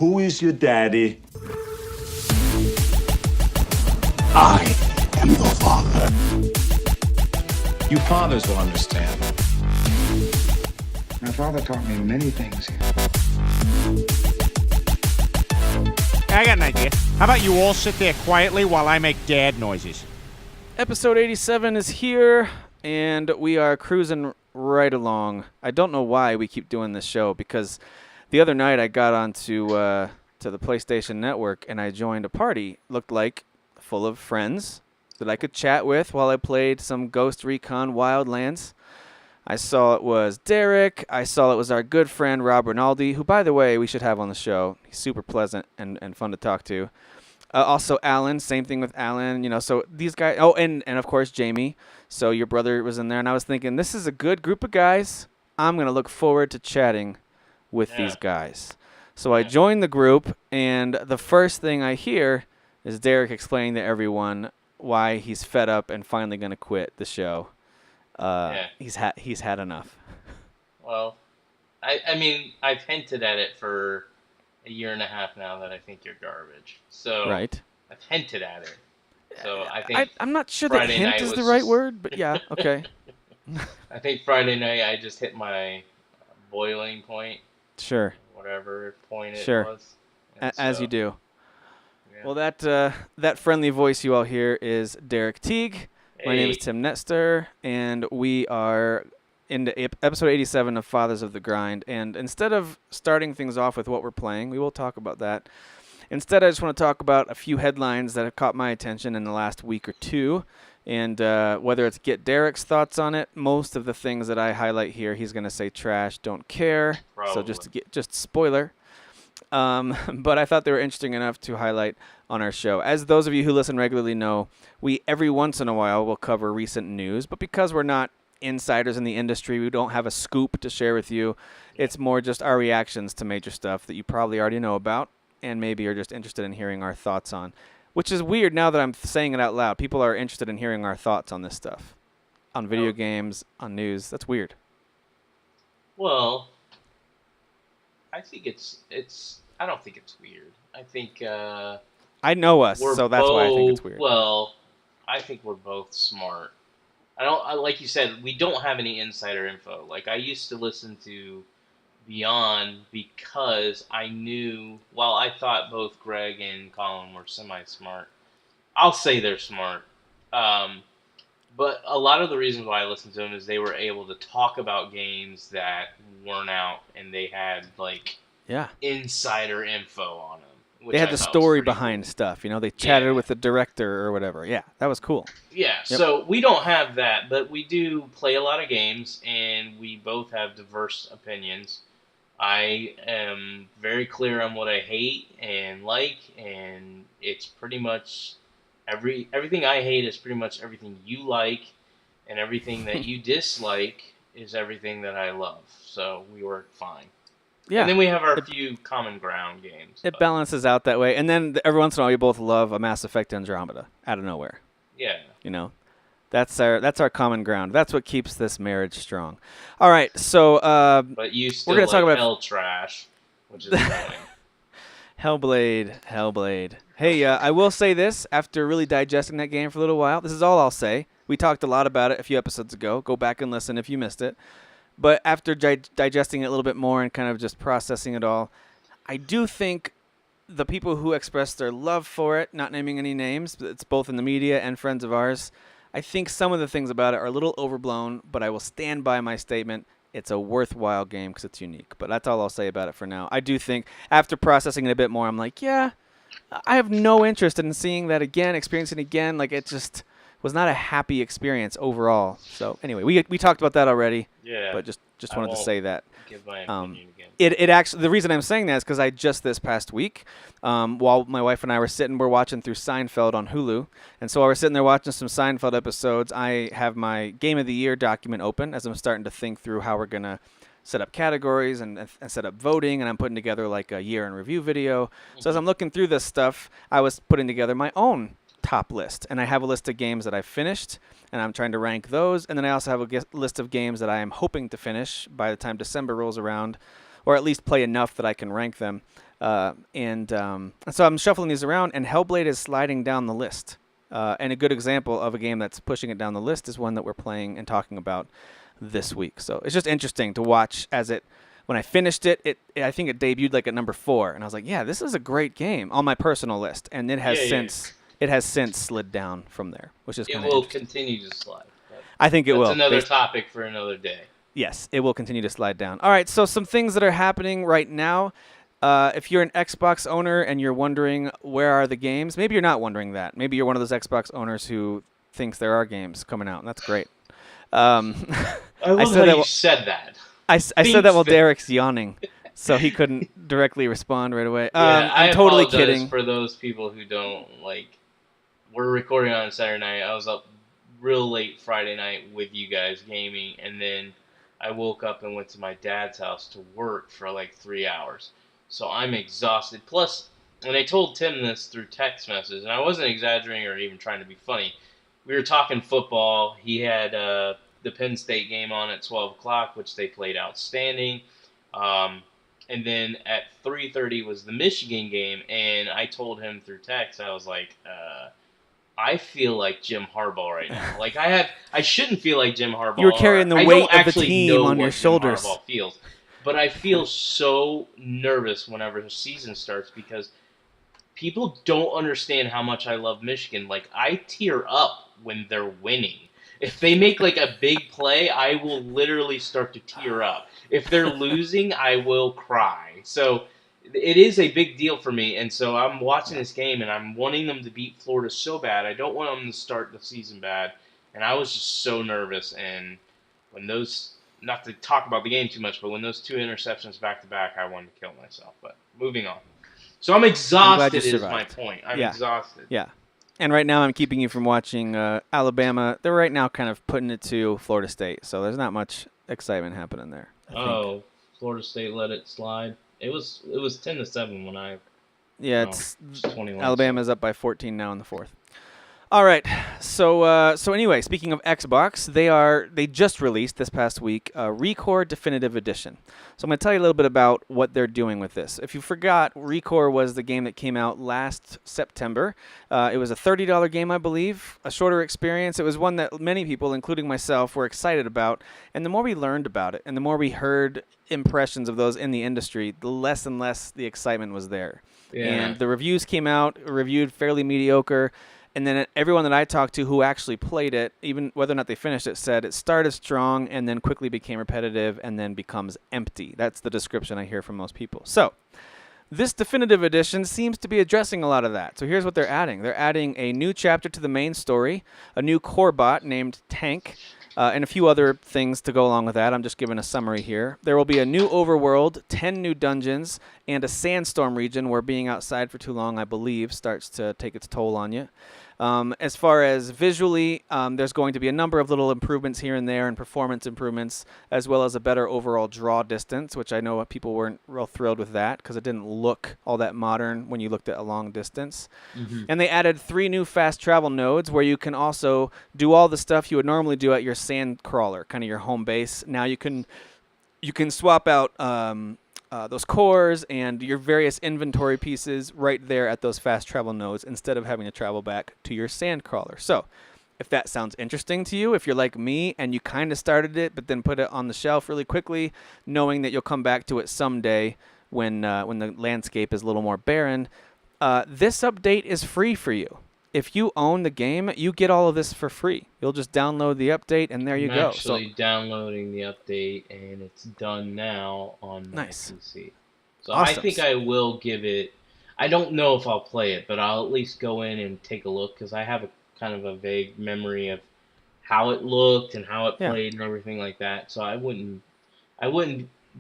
Who is your daddy? I am your father. You fathers will understand. My father taught me many things. I got an idea. How about you all sit there quietly while I make dad noises? Episode 87 is here, and we are cruising right along. I don't know why we keep doing this show, because the other night I got onto to the PlayStation Network, and I joined a party. Looked like full of friends that I could chat with while I played some Ghost Recon Wildlands. I saw it was Derek. I saw it was our good friend Rob Rinaldi, who, by the way, we should have on the show. He's super pleasant and fun to talk to. Also Alan, same thing with Alan. So these guys. Oh, and of course Jamie. So your brother was in there, and I was thinking, this is a good group of guys. I'm gonna look forward to chatting with these guys. So I joined the group, and the first thing I hear is Derek explaining to everyone why he's fed up and finally going to quit the show. He's had enough. Well, I mean, I've hinted at it for a year and a half now that I think you're garbage. So right. I've hinted at it. So I think I'm not sure Friday that hint is the right word, but yeah, okay. I think Friday night I just hit my boiling point. Sure. Whatever point it was. As you do. Yeah. Well, that friendly voice you all hear is Derek Teague. Hey. My name is Tim Netster, and we are into episode 87 of Fathers of the Grind. And instead of starting things off with what we're playing, we will talk about that. Instead, I just want to talk about a few headlines that have caught my attention in the last week or two. And whether it's get Derek's thoughts on it, most of the things that I highlight here, he's going to say trash, don't care. Probably. So just spoiler. But I thought they were interesting enough to highlight on our show. As those of you who listen regularly know, we every once in a while will cover recent news. But because we're not insiders in the industry, we don't have a scoop to share with you. It's more just our reactions to major stuff that you probably already know about and maybe are just interested in hearing our thoughts on. Which is weird now that I'm saying it out loud. People are interested in hearing our thoughts on this stuff. On video games, on news. That's weird. Well, I think it's I don't think it's weird. I think I know us, so that's why I think it's weird. Well, I think we're both smart. Like you said, we don't have any insider info. Like, I used to listen to Beyond because I knew, while I thought both Greg and Colin were semi-smart, I'll say they're smart. But a lot of the reasons why I listened to them is they were able to talk about games that weren't out, and they had, like, insider info on them. They had the story behind stuff. They chatted with the director or whatever. Yeah, that was cool. Yeah, so we don't have that, but we do play a lot of games, and we both have diverse opinions. I am very clear on what I hate and like, and it's pretty much everything I hate is pretty much everything you like, and everything that you dislike is everything that I love. So we work fine. Yeah. And then we have our few common ground games. It balances out that way. And then every once in a while, we both love a Mass Effect Andromeda out of nowhere. Yeah. That's our common ground. That's what keeps this marriage strong. All right, so but you still we're gonna talk about Hell Trash, which is annoying. Hellblade. Hey, I will say this, after really digesting that game for a little while, this is all I'll say. We talked a lot about it a few episodes ago. Go back and listen if you missed it. But after digesting it a little bit more and kind of just processing it all, I do think the people who expressed their love for it, not naming any names, but it's both in the media and friends of ours, I think some of the things about it are a little overblown, but I will stand by my statement. It's a worthwhile game because it's unique. But that's all I'll say about it for now. I do think, after processing it a bit more, I'm like, yeah, I have no interest in seeing that again, experiencing it again. Like, it just was not a happy experience overall. So, anyway, we talked about that already. Yeah. But just wanted to say that. Give my opinion again. It actually, the reason I'm saying that is because I just this past week, while my wife and I we're watching through Seinfeld on Hulu, and so while we're sitting there watching some Seinfeld episodes, I have my Game of the Year document open as I'm starting to think through how we're gonna set up categories and set up voting, and I'm putting together like a year in review video. Mm-hmm. So as I'm looking through this stuff, I was putting together my own top list, and I have a list of games that I've finished, and I'm trying to rank those, and then I also have a list of games that I am hoping to finish by the time December rolls around, or at least play enough that I can rank them. And so I'm shuffling these around, and Hellblade is sliding down the list. And a good example of a game that's pushing it down the list is one that we're playing and talking about this week. So it's just interesting to watch as it. When I finished it, I think it debuted like at number 4, and I was like, yeah, this is a great game on my personal list, and it has since slid down from there, which is kind of interesting. Continue to slide. I think it will. That's another topic for another day. Yes, it will continue to slide down. All right, so some things that are happening right now. If you're an Xbox owner and you're wondering where are the games, maybe you're not wondering that. Maybe you're one of those Xbox owners who thinks there are games coming out, and that's great. I love how you said that. I said that while Derek's yawning, so he couldn't directly respond right away. I'm totally kidding. For those people who don't, we're recording on Saturday night. I was up real late Friday night with you guys gaming, and then I woke up and went to my dad's house to work for 3 hours. So I'm exhausted. Plus, and I told Tim this through text message, and I wasn't exaggerating or even trying to be funny. We were talking football. He had the Penn State game on at 12 o'clock, which they played outstanding. And then at 3:30 was the Michigan game, and I told him through text, I was like, I feel like Jim Harbaugh right now. I shouldn't feel like Jim Harbaugh. You were carrying the weight of the team on your shoulders. Jim Harbaugh feels, but I feel so nervous whenever the season starts because people don't understand how much I love Michigan. I tear up when they're winning. If they make a big play, I will literally start to tear up. If they're losing, I will cry. So it is a big deal for me, and so I'm watching this game, and I'm wanting them to beat Florida so bad. I don't want them to start the season bad, and I was just so nervous. And when those, not to talk about the game too much, but when those 2 interceptions back-to-back, I wanted to kill myself. But moving on. So I'm exhausted is my point. I'm exhausted. Yeah. And right now I'm keeping you from watching Alabama. They're right now kind of putting it to Florida State, so there's not much excitement happening there. Florida State let it slide. It was 10-7 when I. Yeah, it's 21. Alabama's up by 14 now in the 4th. All right. So anyway, speaking of Xbox, they just released this past week a Recore Definitive Edition. So I'm going to tell you a little bit about what they're doing with this. If you forgot, Recore was the game that came out last September. It was a $30 game, I believe, a shorter experience. It was one that many people, including myself, were excited about. And the more we learned about it and the more we heard impressions of those in the industry, the less and less the excitement was there. Yeah. And the reviews came out, reviewed fairly mediocre. And then everyone that I talked to who actually played it, even whether or not they finished it, said it started strong and then quickly became repetitive and then becomes empty. That's the description I hear from most people. So this definitive edition seems to be addressing a lot of that. So here's what they're adding. They're adding a new chapter to the main story, a new core bot named Tank, and a few other things to go along with that. I'm just giving a summary here. There will be a new overworld, 10 new dungeons, and a sandstorm region where being outside for too long, I believe, starts to take its toll on you. As far as visually, there's going to be a number of little improvements here and there and performance improvements, as well as a better overall draw distance, which I know people weren't real thrilled with that because it didn't look all that modern when you looked at a long distance. Mm-hmm. And they added 3 new fast travel nodes where you can also do all the stuff you would normally do at your sand crawler, kind of your home base. Now you can swap out those cores and your various inventory pieces right there at those fast travel nodes instead of having to travel back to your sand crawler. So if that sounds interesting to you, if you're like me and you kind of started it but then put it on the shelf really quickly, knowing that you'll come back to it someday when the landscape is a little more barren, this update is free for you. If you own the game, you get all of this for free. You'll just download the update, and there you go. I'm actually downloading the update, and it's done now on my PC. So awesome. I think I will give it... I don't know if I'll play it, but I'll at least go in and take a look, because I have a kind of a vague memory of how it looked and how it played and everything like that. So I wouldn't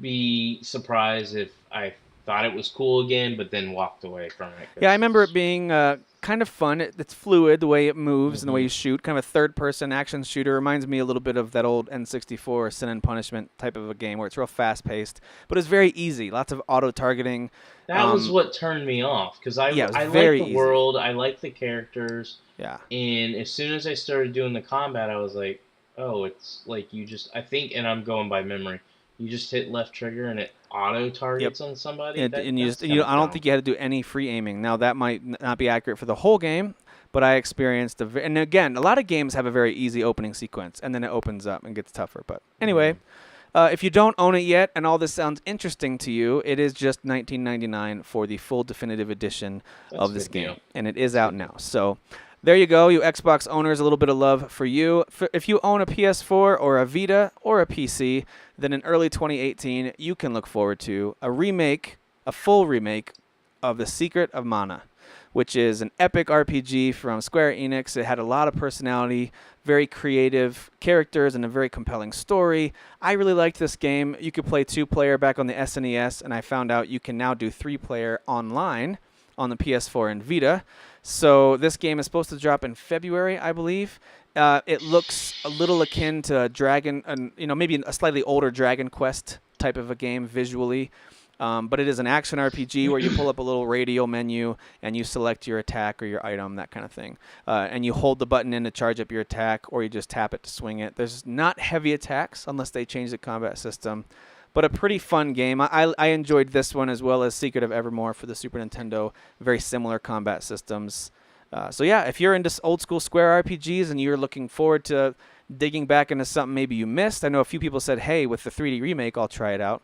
be surprised if I thought it was cool again, but then walked away from it. Yeah, I remember it being kind of fun. It's fluid, the way it moves and the way you shoot. Kind of a third-person action shooter. Reminds me a little bit of that old N64 Sin and Punishment type of a game where it's real fast-paced. But it's very easy. Lots of auto-targeting. That was what turned me off, because I like the world, I like the characters. Yeah. And as soon as I started doing the combat, I was like, oh, it's like you just... I think, and I'm going by memory, You just hit left trigger and it auto targets on somebody. I don't think you had to do any free aiming. Now that might not be accurate for the whole game, but I experienced and again, a lot of games have a very easy opening sequence, and then it opens up and gets tougher. But anyway, if you don't own it yet, and all this sounds interesting to you, it is just $19.99 for the full definitive edition of this game, and it is out now. So there you go, you Xbox owners, a little bit of love for you. If you own a PS4 or a Vita or a PC, then in early 2018, you can look forward to a full remake of The Secret of Mana, which is an epic RPG from Square Enix. It had a lot of personality, very creative characters, and a very compelling story. I really liked this game. You could play 2-player back on the SNES, and I found out you can now do 3-player online on the PS4 and Vita. So this game is supposed to drop in February, I believe. It looks a little akin to maybe a slightly older Dragon Quest type of a game visually. But it is an action RPG where you pull up a little radial menu and you select your attack or your item, that kind of thing. And you hold the button in to charge up your attack, or you just tap it to swing it. There's not heavy attacks unless they change the combat system. But a pretty fun game. I enjoyed this one as well as Secret of Evermore for the Super Nintendo. Very similar combat systems. So yeah, if you're into old school Square RPGs and you're looking forward to digging back into something maybe you missed, I know a few people said, hey, with the 3D remake, I'll try it out.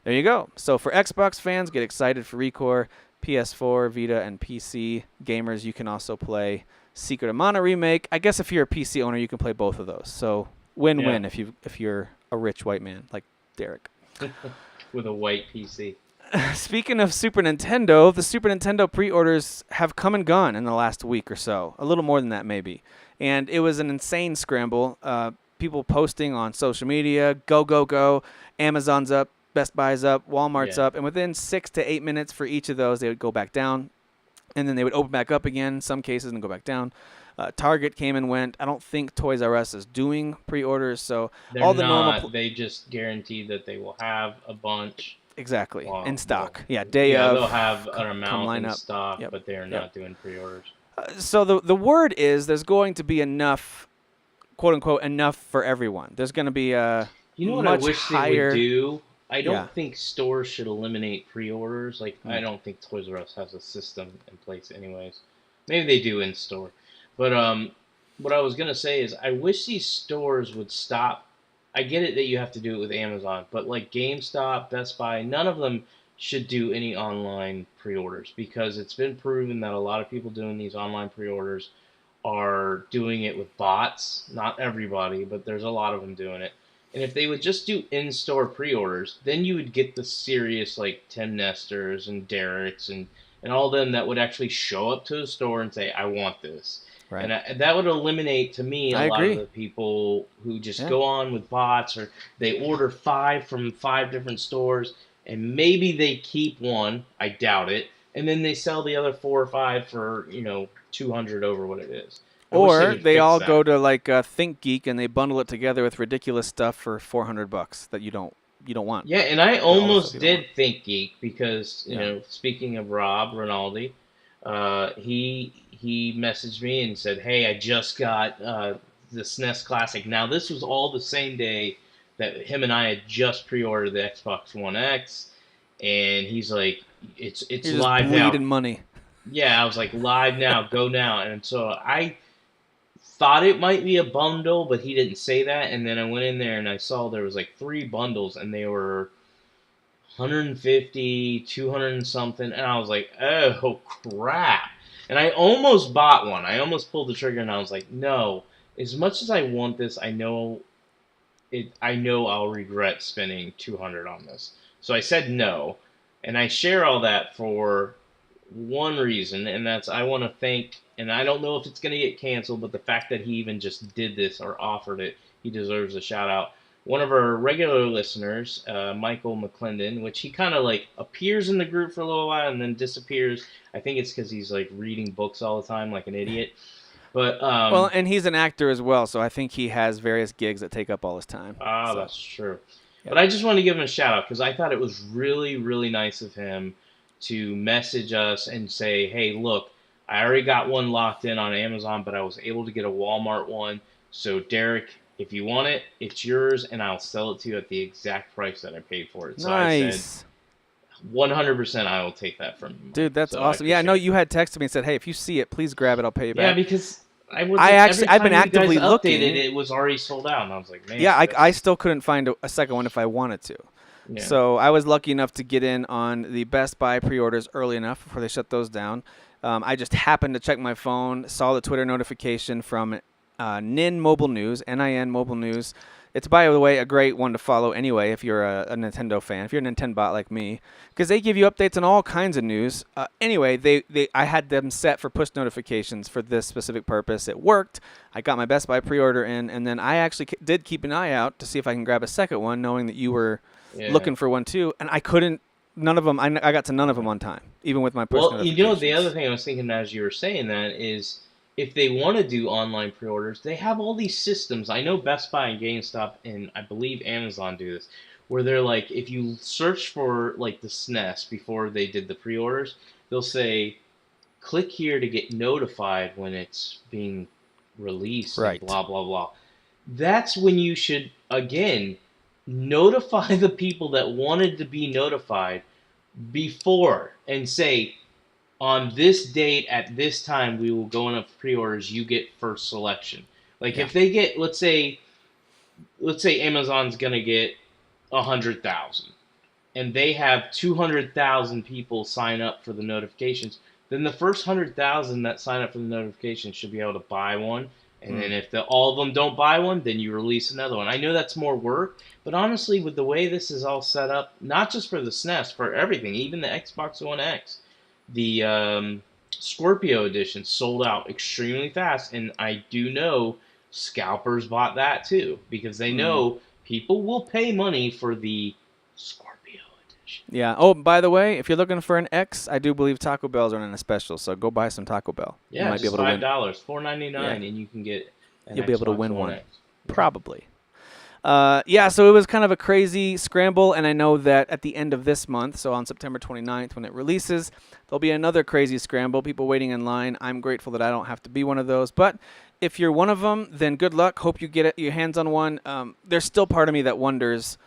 There you go. So for Xbox fans, get excited for Recore. PS4, Vita, and PC gamers, you can also play Secret of Mana remake. I guess if you're a PC owner, you can play both of those. So win-win if you're a rich white man like Derek. With a white PC. Speaking of Super Nintendo, the Super Nintendo pre-orders have come and gone in the last week or so. A little more than that, maybe. And it was an insane scramble. People posting on social media, go. Amazon's up, Best Buy's up, Walmart's up. And within 6 to 8 minutes for each of those, they would go back down. And then they would open back up again in some cases and go back down. Target came and went. I don't think Toys R Us is doing pre-orders, so normal. They just guaranteed that they will have a bunch. Exactly in stock. Of. They'll have an amount in stock, yep. But they're not doing pre-orders. So the word is there's going to be enough, quote unquote, enough for everyone. There's going to be a what much I wish higher, they would do. I don't think stores should eliminate pre-orders. I don't think Toys R Us has a system in place, anyways. Maybe they do in store. But what I was going to say is I wish these stores would stop. I get it that you have to do it with Amazon, but like GameStop, Best Buy, none of them should do any online pre-orders because it's been proven that a lot of people doing these online pre-orders are doing it with bots. Not everybody, but there's a lot of them doing it. And if they would just do in-store pre-orders, then you would get the serious like Tim Nesters and Derek's and all them that would actually show up to a store and say, I want this. Right. And that would eliminate, to me, a lot of the people who just go on with bots or they order 5 from 5 different stores and maybe they keep one, I doubt it, and then they sell the other 4 or 5 for, $200 over what it is. Or they all go to like ThinkGeek and they bundle it together with ridiculous stuff for $400 that you don't want. Yeah, and I almost did ThinkGeek because, speaking of Rob Rinaldi, he messaged me and said, hey, I just got the SNES Classic. Now, this was all the same day that him and I had just pre-ordered the Xbox One X, and he's like, it's You're live just now. bleeding money. Yeah, I was like, live now, go now. And so I thought it might be a bundle, but he didn't say that. And then I went in there and I saw there was like 3 bundles, and they were 150, 200 and something. And I was like, oh, crap. And I almost bought one. I almost pulled the trigger, and I was like, no. As much as I want this, I know I'll regret spending $200 on this. So I said no. And I share all that for one reason, and that's I want to thank, and I don't know if it's going to get canceled, but the fact that he even just did this or offered it, he deserves a shout out. One of our regular listeners, Michael McClendon, which he kind of like appears in the group for a little while and then disappears. I think it's because he's like reading books all the time like an idiot. But well, and he's an actor as well, so I think he has various gigs that take up all his time. So. That's true. Yep. But I just want to give him a shout out because I thought it was really, really nice of him to message us and say, hey, look, I already got one locked in on Amazon, but I was able to get a Walmart one. So Derek, if you want it, it's yours, and I'll sell it to you at the exact price that I paid for it. So I Nice. said, 100% I will take that from you. Dude, that's So awesome. Yeah, I know appreciate it. you had texted me and said, "Hey, if you see it, please grab it. I'll pay you Yeah, back." because I've been actively looking. It was already sold out, and I was like, man. Yeah, I still couldn't find a second one if I wanted to. Yeah. So I was lucky enough to get in on the Best Buy pre-orders early enough before they shut those down. I just happened to check my phone, saw the Twitter notification from NIN Mobile News, NIN Mobile News. It's, by the way, a great one to follow anyway if you're a Nintendo fan, if you're a Nintendo bot like me, because they give you updates on all kinds of news. Anyway, I had them set for push notifications for this specific purpose. It worked. I got my Best Buy pre-order in, and then I actually did keep an eye out to see if I can grab a second one, knowing that you were looking for one too, and I couldn't. None of them. I got to none of them on time, even with my push notifications. Well, the other thing I was thinking as you were saying that is, if they want to do online pre-orders, they have all these systems. I know Best Buy and GameStop, and I believe Amazon do this, where they're like, if you search for like the SNES before they did the pre-orders, they'll say, click here to get notified when it's being released, right? And blah blah blah. That's when you should again notify the people that wanted to be notified before and say, on this date at this time we will go into pre-orders, you get first selection. Like if they get, let's say Amazon's gonna get 100,000 and they have 200,000 people sign up for the notifications, then the first 100,000 that sign up for the notifications should be able to buy one. And then if all of them don't buy one, then you release another one. I know that's more work, but honestly, with the way this is all set up, not just for the SNES, for everything, even the Xbox One X, the Scorpio edition sold out extremely fast, and I do know scalpers bought that too, because they know people will pay money for the Scorpio edition. Yeah. Oh, by the way, if you're looking for an X, I do believe Taco Bell's running a special, so go buy some Taco Bell. Yeah, you might just be able to win. $5, $4.99, and you can get an You'll be able to Xbox win One one. X. Probably. Yeah, so it was kind of a crazy scramble, and I know that at the end of this month, so on September 29th when it releases, there'll be another crazy scramble, people waiting in line. I'm grateful that I don't have to be one of those, but if you're one of them, then good luck. Hope you get your hands on one. There's still part of me that wonders,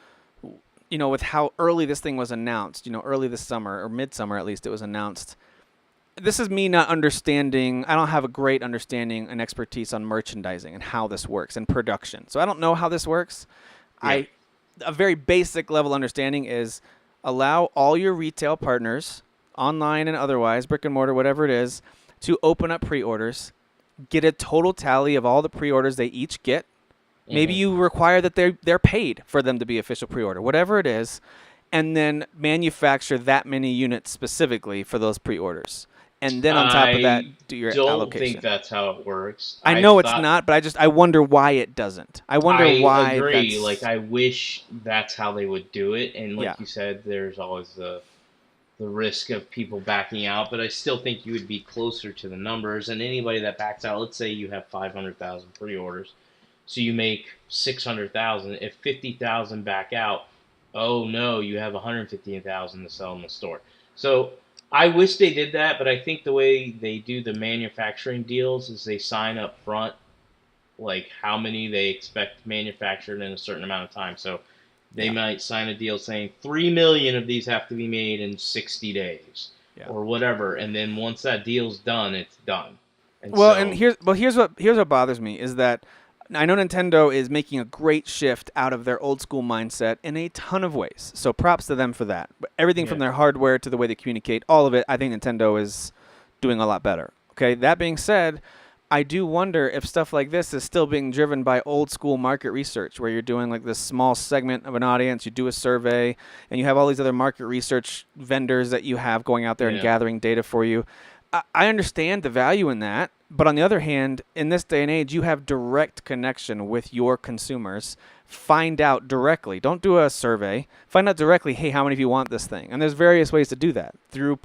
with how early this thing was announced, early this summer, or midsummer at least it was announced. This is me not understanding. I don't have a great understanding and expertise on merchandising and how this works and production. So I don't know how this works. Yeah. A very basic level understanding is allow all your retail partners, online and otherwise, brick and mortar, whatever it is, to open up pre-orders, get a total tally of all the pre-orders they each get. Maybe you require that they're paid for them to be official pre-order, whatever it is, and then manufacture that many units specifically for those pre-orders. And then on top of that, do your allocation. I don't think that's how it works. I know it's not, but I wonder why it doesn't. I wonder why. I agree. Like, I wish that's how they would do it. And like you said, there's always the risk of people backing out. But I still think you would be closer to the numbers. And anybody that backs out, let's say you have 500,000 pre-orders, so you make 600,000. If 50,000 back out, oh no, you have 115,000 to sell in the store. So I wish they did that, but I think the way they do the manufacturing deals is they sign up front, like how many they expect manufactured in a certain amount of time. So they might sign a deal saying 3 million of these have to be made in 60 days or whatever. And then once that deal's done, it's done. And here's what bothers me is that I know Nintendo is making a great shift out of their old school mindset in a ton of ways. So props to them for that. But everything from their hardware to the way they communicate, all of it, I think Nintendo is doing a lot better. Okay, that being said, I do wonder if stuff like this is still being driven by old school market research, where you're doing like this small segment of an audience, you do a survey, and you have all these other market research vendors that you have going out there and gathering data for you. I understand the value in that, but on the other hand, in this day and age, you have direct connection with your consumers. Find out directly. Don't do a survey. Find out directly, hey, how many of you want this thing? And there's various ways to do that through,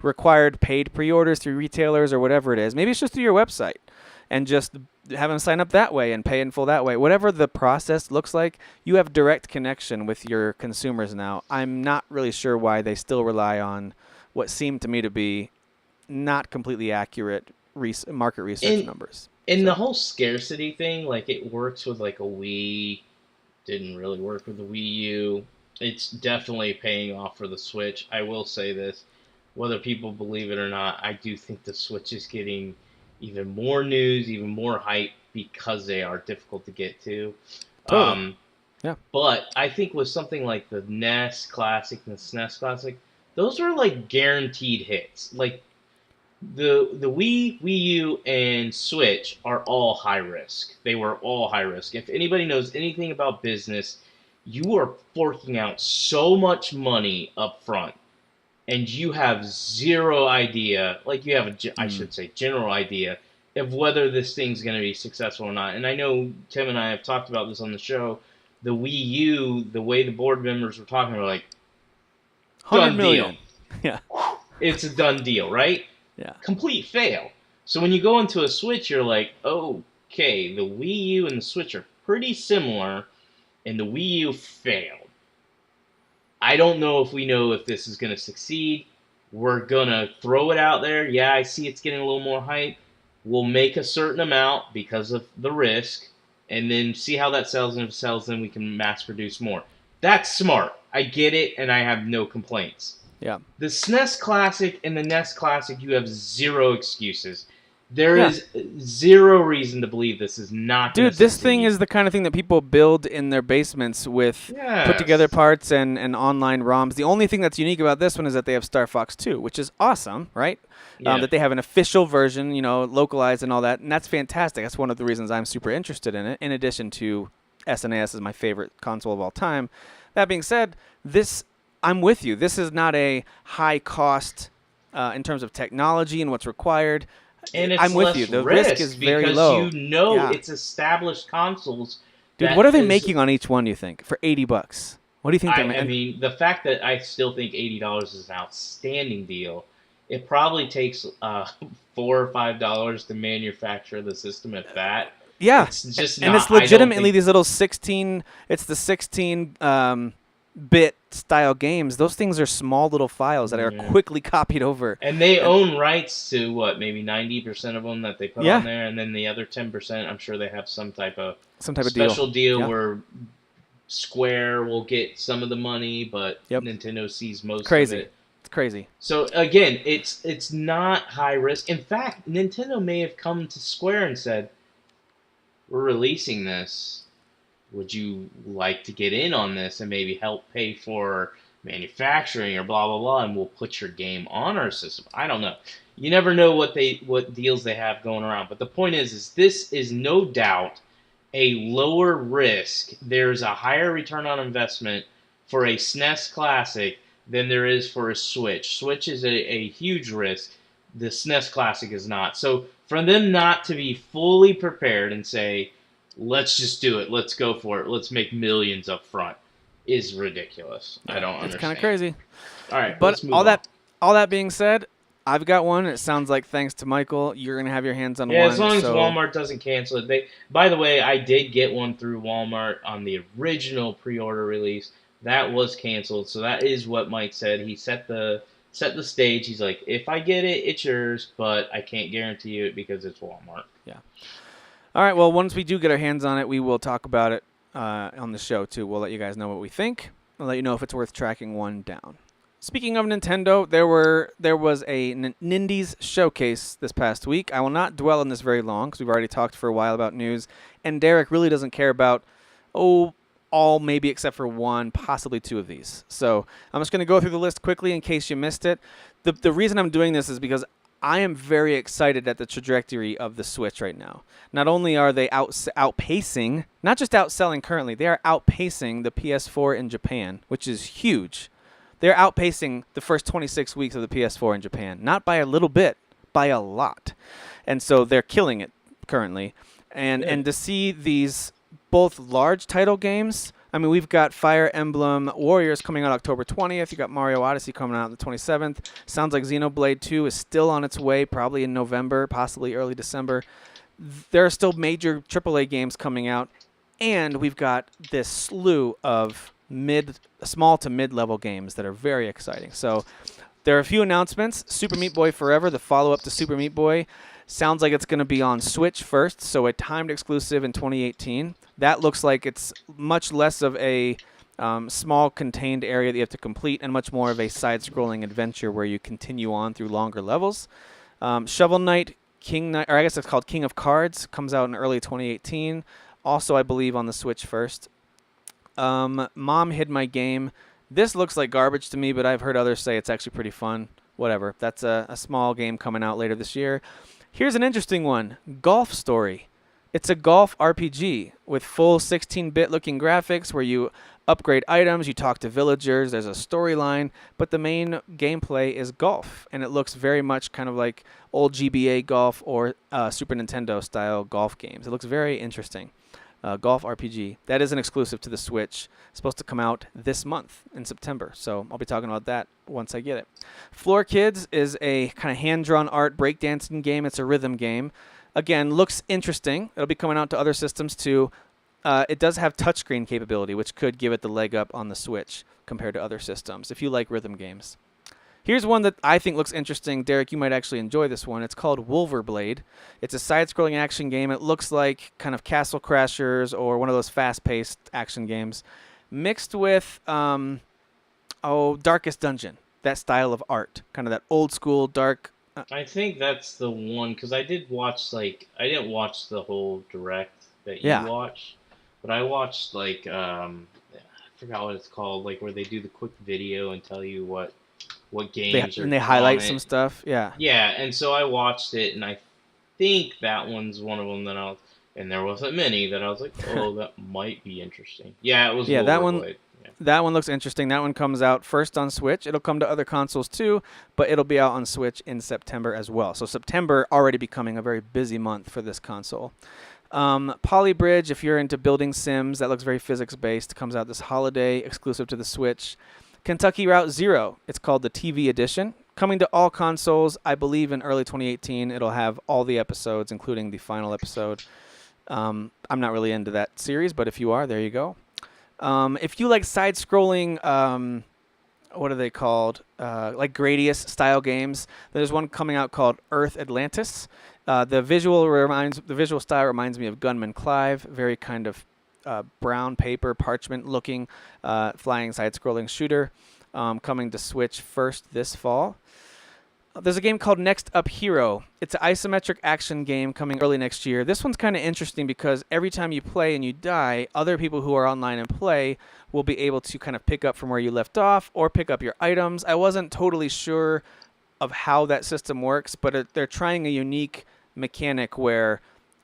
required paid pre-orders through retailers or whatever it is. Maybe it's just through your website and just have them sign up that way and pay in full that way. Whatever the process looks like, you have direct connection with your consumers now. I'm not really sure why they still rely on what seemed to me to be not completely accurate market research numbers. And the whole scarcity thing, like it works with like a Wii, didn't really work with the Wii U. It's definitely paying off for the Switch. I will say this, whether people believe it or not, I do think the Switch is getting even more news, even more hype because they are difficult to get to. Totally. Yeah. But I think with something like the NES Classic and the SNES Classic, those are like guaranteed hits. Like the Wii, Wii U, and Switch are all high risk. They were all high risk. If anybody knows anything about business, you are forking out so much money up front, and you have zero idea. Like you have I should say, general idea of whether this thing's going to be successful or not. And I know Tim and I have talked about this on the show. The Wii U, the way the board members were talking, were like, done 100 million. deal. Yeah. It's a done deal, right? Yeah. Complete fail. So when you go into a Switch, you're like, okay, the Wii U and the Switch are pretty similar, and the Wii U failed. I don't know if this is going to succeed. We're going to throw it out there. Yeah, I see it's getting a little more hype. We'll make a certain amount because of the risk, and then see how that sells, and if it sells, then we can mass produce more. That's smart. I get it, and I have no complaints. Yeah. The SNES Classic and the NES Classic, you have zero excuses. There is zero reason to believe this is not going to Dude, this thing is the kind of thing that people build in their basements with put together parts and online ROMs. The only thing that's unique about this one is that they have Star Fox 2, which is awesome, right? Yeah. That they have an official version, localized and all that, and that's fantastic. That's one of the reasons I'm super interested in it, in addition to SNES is my favorite console of all time. That being said, I'm with you. This is not a high cost in terms of technology and what's required. And it's I'm with less you. The risk is very low. Because it's established consoles. Dude, what are they making on each one, you think, for $80? What do you think they're making? I mean, the fact that I still think $80 is an outstanding deal. It probably takes $4 or $5 to manufacture the system, if that. Yeah, it's just and not, it's legitimately these little 16. It's the 16 bit style games. Those things are small little files that are quickly copied over. And they own rights to maybe 90% of them that they put on there, and then the other 10%, I'm sure they have some type of special deal where Square will get some of the money, but Nintendo sees most of it. It's crazy. So again, it's not high risk. In fact, Nintendo may have come to Square and said, "We're releasing this. Would you like to get in on this and maybe help pay for manufacturing or blah, blah, blah, and we'll put your game on our system?" I don't know. You never know what deals they have going around. But the point is this is no doubt a lower risk. There's a higher return on investment for a SNES Classic than there is for a Switch. Switch is a huge risk. The SNES Classic is not. So for them not to be fully prepared and say, let's just do it, let's go for it, let's make millions up front, is ridiculous. I don't understand. It's kind of crazy. All right, but let's move on. all that being said, I've got one. It sounds like thanks to Michael, you're gonna have your hands on one. Yeah, as long as Walmart doesn't cancel it. By the way, I did get one through Walmart on the original pre-order release. That was canceled, so that is what Mike said. He set the stage. He's like, if I get it, it's yours, but I can't guarantee you it because it's Walmart. Yeah. All right, well, once we do get our hands on it, we will talk about it on the show, too. We'll let you guys know what we think. I'll let you know if it's worth tracking one down. Speaking of Nintendo, there was a Nindies Showcase this past week. I will not dwell on this very long because we've already talked for a while about news, and Derek really doesn't care about, all maybe except for one, possibly two of these. So I'm just going to go through the list quickly in case you missed it. The reason I'm doing this is because I am very excited at the trajectory of the Switch right now. Not only are they outpacing, not just outselling currently, they are outpacing the PS4 in Japan, which is huge. They're outpacing the first 26 weeks of the PS4 in Japan. Not by a little bit, by a lot. And so they're killing it currently. And to see these both large title games, I mean, we've got Fire Emblem Warriors coming out October 20th. You got Mario Odyssey coming out the 27th. Sounds like Xenoblade 2 is still on its way, probably in November, possibly early December. There are still major AAA games coming out, and we've got this slew of small to mid-level games that are very exciting. So There are a few announcements. Super Meat Boy Forever, the follow-up to Super Meat Boy, sounds like it's going to be on Switch first, so a timed exclusive in 2018. That looks like it's much less of a small contained area that you have to complete and much more of a side-scrolling adventure where you continue on through longer levels. Shovel Knight, King Knight, or I guess it's called King of Cards, comes out in early 2018. Also, I believe, on the Switch first. Mom Hid My Game. This looks like garbage to me, but I've heard others say it's actually pretty fun. Whatever. That's a small game coming out later this year. Here's an interesting one. Golf Story. It's a golf RPG with full 16-bit looking graphics where you upgrade items, you talk to villagers, there's a storyline, but the main gameplay is golf, and it looks very much kind of like old GBA golf or Super Nintendo style golf games. It looks very interesting. Golf RPG. That is an exclusive to the Switch. It's supposed to come out this month in September, so I'll be talking about that once I get it. Floor Kids is a kind of hand-drawn art breakdancing game. It's a rhythm game. Again, looks interesting. It'll be coming out to other systems too. It does have touchscreen capability, which could give it the leg up on the Switch compared to other systems, if you like rhythm games. Here's one that I think looks interesting. Derek, you might actually enjoy this one. It's called Wolverblade. It's a side-scrolling action game. It looks like kind of Castle Crashers or one of those fast-paced action games mixed with, Darkest Dungeon, that style of art, kind of that old-school, dark... I think that's the one, because I did watch, I didn't watch the whole direct that you watched, but I watched, I forgot what it's called, where they do the quick video and tell you what games and they highlight some stuff. Yeah, and so I watched it, and I think that one's one of them that and there wasn't many that I was like, oh, that might be interesting. Yeah, it was. Yeah, that one. Yeah. That one looks interesting. That one comes out first on Switch. It'll come to other consoles too, but it'll be out on Switch in September as well. So September already becoming a very busy month for this console. Polybridge, if you're into building sims, that looks very physics-based, comes out this holiday, exclusive to the Switch. Kentucky Route Zero, it's called the TV edition. Coming to all consoles, I believe in early 2018. It'll have all the episodes, including the final episode. I'm not really into that series, but if you are, there you go. If you like side-scrolling, what are they called? Like Gradius style games. There's one coming out called Earth Atlantis. The visual style reminds me of Gunman Clive. Very kind of brown paper, parchment looking, flying side-scrolling shooter. Coming to Switch first this fall. There's a game called Next Up Hero. It's an isometric action game coming early next year. This one's kind of interesting because every time you play and you die, other people who are online and play will be able to kind of pick up from where you left off or pick up your items. I wasn't totally sure of how that system works, but they're trying a unique mechanic where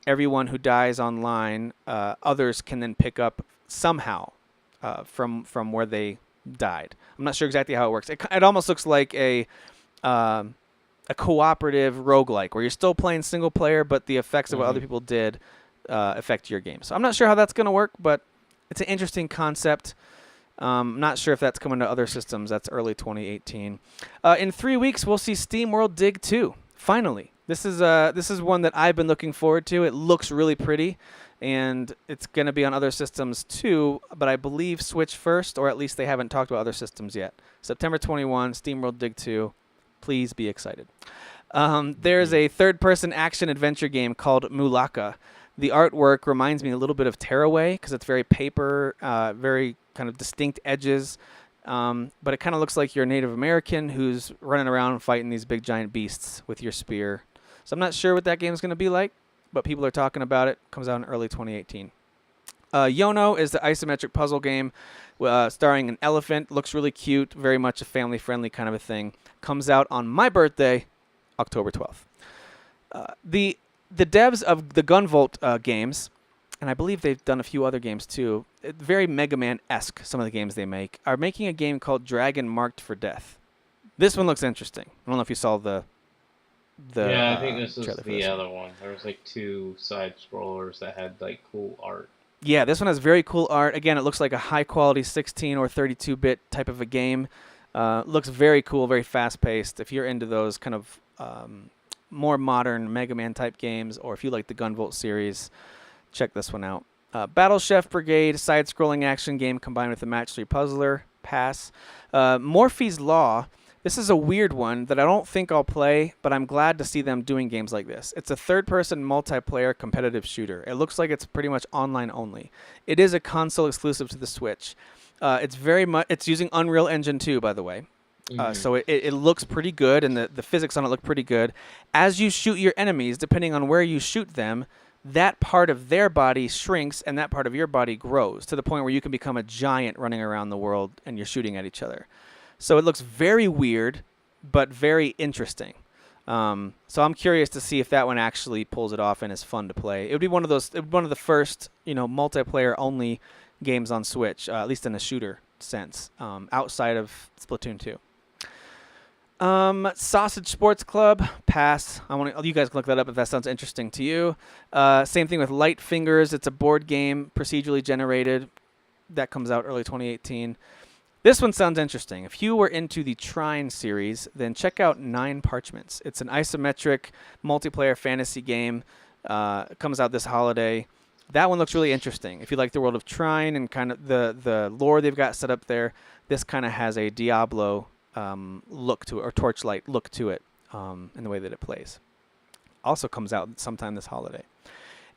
everyone who dies online, others can then pick up somehow from where they died. I'm not sure exactly how it works. It almost looks like a cooperative roguelike where you're still playing single player, but the effects of what other people did affect your game. So I'm not sure how that's going to work, but it's an interesting concept. I'm not sure if that's coming to other systems. That's early 2018. In 3 weeks, we'll see SteamWorld Dig 2. Finally. This is one that I've been looking forward to. It looks really pretty, and it's going to be on other systems too, but I believe Switch first, or at least they haven't talked about other systems yet. September 21, SteamWorld Dig 2. Please be excited. There's a third-person action-adventure game called Mulaka. The artwork reminds me a little bit of Tearaway because it's very paper, very kind of distinct edges, but it kind of looks like you're a Native American who's running around fighting these big giant beasts with your spear. So I'm not sure what that game's going to be like, but people are talking about it. Comes out in early 2018. Yono is the isometric puzzle game starring an elephant. Looks really cute, very much a family-friendly kind of a thing. Comes out on my birthday, October 12th. The devs of the Gunvolt games, and I believe they've done a few other games too, very Mega Man-esque, some of the games they make, are making a game called Dragon Marked for Death. This one looks interesting. I don't know if you saw the yeah, I think this is the other one. There was like 2 side scrollers that had like cool art. Yeah, this one has very cool art. Again, it looks like a high-quality 16 or 32-bit type of a game. Looks very cool, very fast-paced. If you're into those kind of more modern Mega Man type games, or if you like the Gunvolt series, check this one out. Battle Chef Brigade, side-scrolling action game combined with a match-3 puzzler. Pass. Morphe's Law. This is a weird one that I don't think I'll play, but I'm glad to see them doing games like this. It's a third-person multiplayer competitive shooter. It looks like it's pretty much online only. It is a console exclusive to the Switch. It's using Unreal Engine 2, by the way. So it looks pretty good, and the physics on it look pretty good. As you shoot your enemies, depending on where you shoot them, that part of their body shrinks and that part of your body grows to the point where you can become a giant running around the world and you're shooting at each other. So it looks very weird, but very interesting. So I'm curious to see if that one actually pulls it off and is fun to play. It would be one of the first, multiplayer only games on Switch, at least in a shooter sense, outside of Splatoon 2. Sausage Sports Club, pass. You guys can look that up if that sounds interesting to you. Same thing with Light Fingers. It's a board game, procedurally generated. That comes out early 2018. This one sounds interesting. If you were into the Trine series, then check out Nine Parchments. It's an isometric multiplayer fantasy game. It comes out this holiday. That one looks really interesting. If you like the world of Trine and kind of the lore they've got set up there, this kind of has a Diablo look to it, or Torchlight look to it, in the way that it plays. Also comes out sometime this holiday.